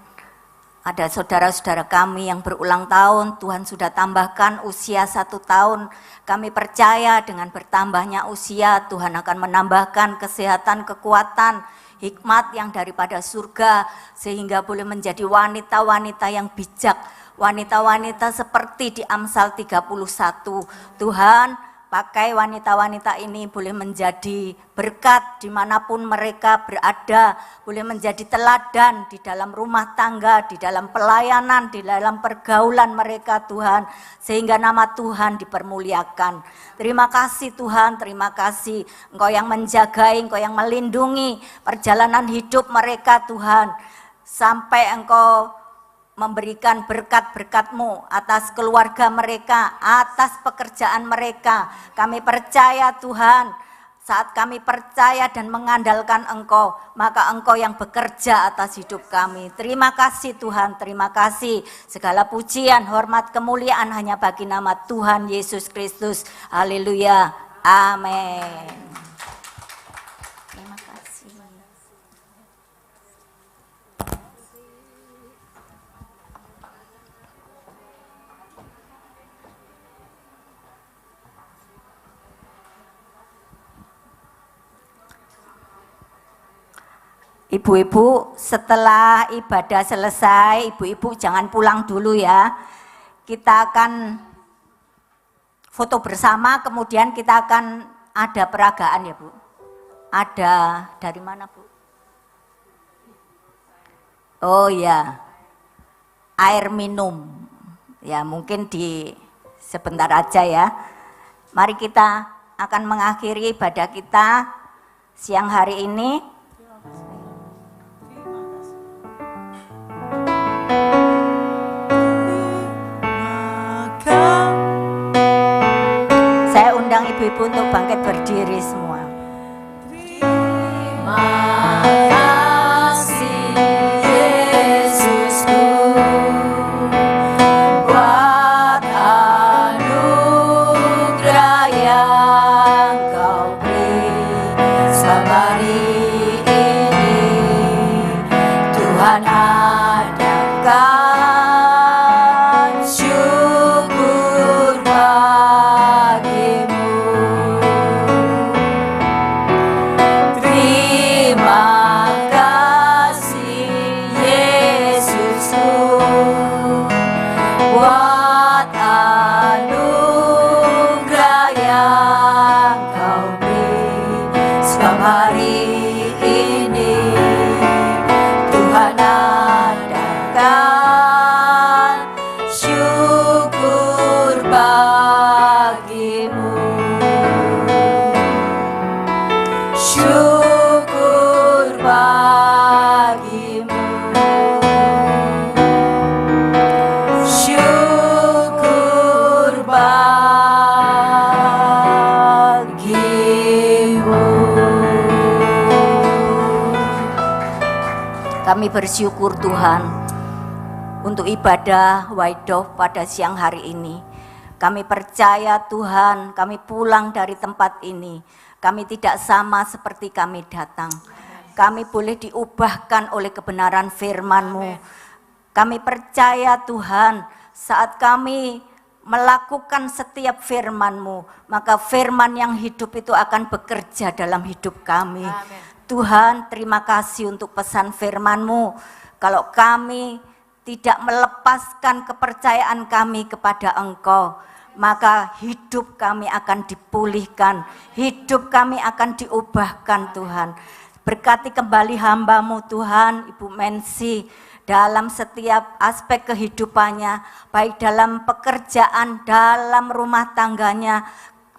S4: ada saudara-saudara kami yang berulang tahun. Tuhan sudah tambahkan usia 1 tahun. Kami percaya dengan bertambahnya usia Tuhan akan menambahkan kesehatan, kekuatan, hikmat yang daripada surga, sehingga boleh menjadi wanita-wanita yang bijak, wanita-wanita seperti di Amsal 31. Tuhan, pakai wanita-wanita ini boleh menjadi berkat dimanapun mereka berada, boleh menjadi teladan di dalam rumah tangga, di dalam pelayanan, di dalam pergaulan mereka Tuhan, sehingga nama Tuhan dipermuliakan. Terima kasih Tuhan, terima kasih Engkau yang menjagai, Engkau yang melindungi perjalanan hidup mereka Tuhan, sampai Engkau memberikan berkat-berkat-Mu atas keluarga mereka, atas pekerjaan mereka. Kami percaya Tuhan, saat kami percaya dan mengandalkan Engkau, maka Engkau yang bekerja atas hidup kami. Terima kasih Tuhan, terima kasih. Segala pujian, hormat, kemuliaan hanya bagi nama Tuhan Yesus Kristus. Haleluya, amin. Terima kasih. Ibu-ibu, setelah ibadah selesai, ibu-ibu jangan pulang dulu ya. Kita akan foto bersama, kemudian kita akan ada peragaan ya Bu. Ada dari mana Bu? Oh ya, air minum. Ya mungkin di sebentar aja ya. Mari kita akan mengakhiri ibadah kita siang hari ini. Saya undang ibu-ibu untuk bangkit berdiri semua.
S2: Terima kasih Yesusku buat anugerah yang Kau beri selama hari ini. Tuhan adakan syukur bagimu.
S4: Kami bersyukur Tuhan untuk ibadah Waidoh pada siang hari ini. Kami percaya Tuhan, kami pulang dari tempat ini, kami tidak sama seperti kami datang. Kami boleh diubahkan oleh kebenaran firman-Mu. Kami percaya Tuhan, saat kami melakukan setiap firman-Mu, maka firman yang hidup itu akan bekerja dalam hidup kami.
S2: Amin.
S4: Tuhan, terima kasih untuk pesan firman-Mu. Kalau kami tidak melepaskan kepercayaan kami kepada Engkau, maka hidup kami akan dipulihkan, hidup kami akan diubahkan Tuhan. Berkati kembali hamba-Mu Tuhan, Ibu Mensi, dalam setiap aspek kehidupannya, baik dalam pekerjaan, dalam rumah tangganya,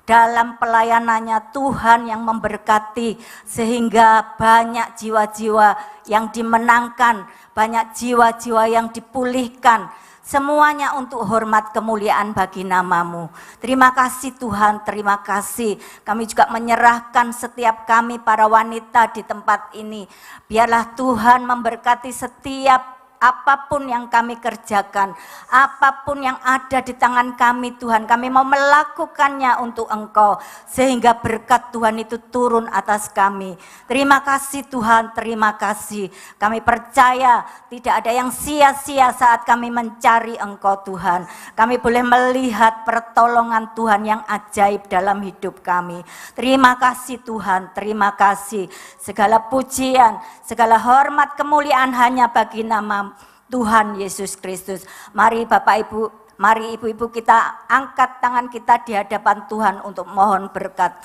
S4: dalam pelayanannya. Tuhan yang memberkati sehingga banyak jiwa-jiwa yang dimenangkan, banyak jiwa-jiwa yang dipulihkan, semuanya untuk hormat kemuliaan bagi nama-Mu. Terima kasih Tuhan, terima kasih. Kami juga menyerahkan setiap kami para wanita di tempat ini. Biarlah Tuhan memberkati setiap apapun yang kami kerjakan, apapun yang ada di tangan kami Tuhan, kami mau melakukannya untuk Engkau, sehingga berkat Tuhan itu turun atas kami. Terima kasih Tuhan, terima kasih. Kami percaya tidak ada yang sia-sia saat kami mencari Engkau Tuhan. Kami boleh melihat pertolongan Tuhan yang ajaib dalam hidup kami. Terima kasih Tuhan, terima kasih. Segala pujian, segala hormat, kemuliaan hanya bagi nama Tuhan Yesus Kristus. Mari Bapak Ibu, mari ibu-ibu kita angkat tangan kita di hadapan Tuhan untuk mohon berkat.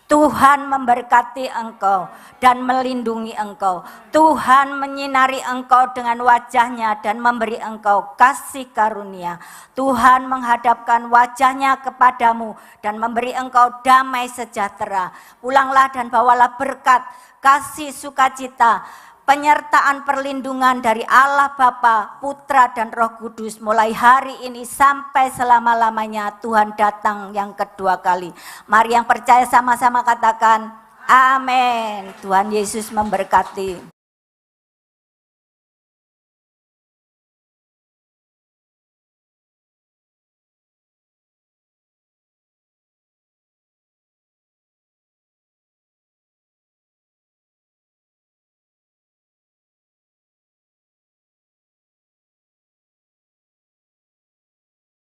S4: Tuhan memberkati engkau dan melindungi engkau. Tuhan menyinari engkau dengan wajahnya dan memberi engkau kasih karunia. Tuhan menghadapkan wajahnya kepadamu dan memberi engkau damai sejahtera. Pulanglah dan bawalah berkat, kasih, sukacita, penyertaan perlindungan dari Allah Bapa, Putra dan Roh Kudus mulai hari ini sampai selama-lamanya. Tuhan datang yang kedua kali. Mari yang percaya sama-sama katakan amin. Tuhan Yesus memberkati.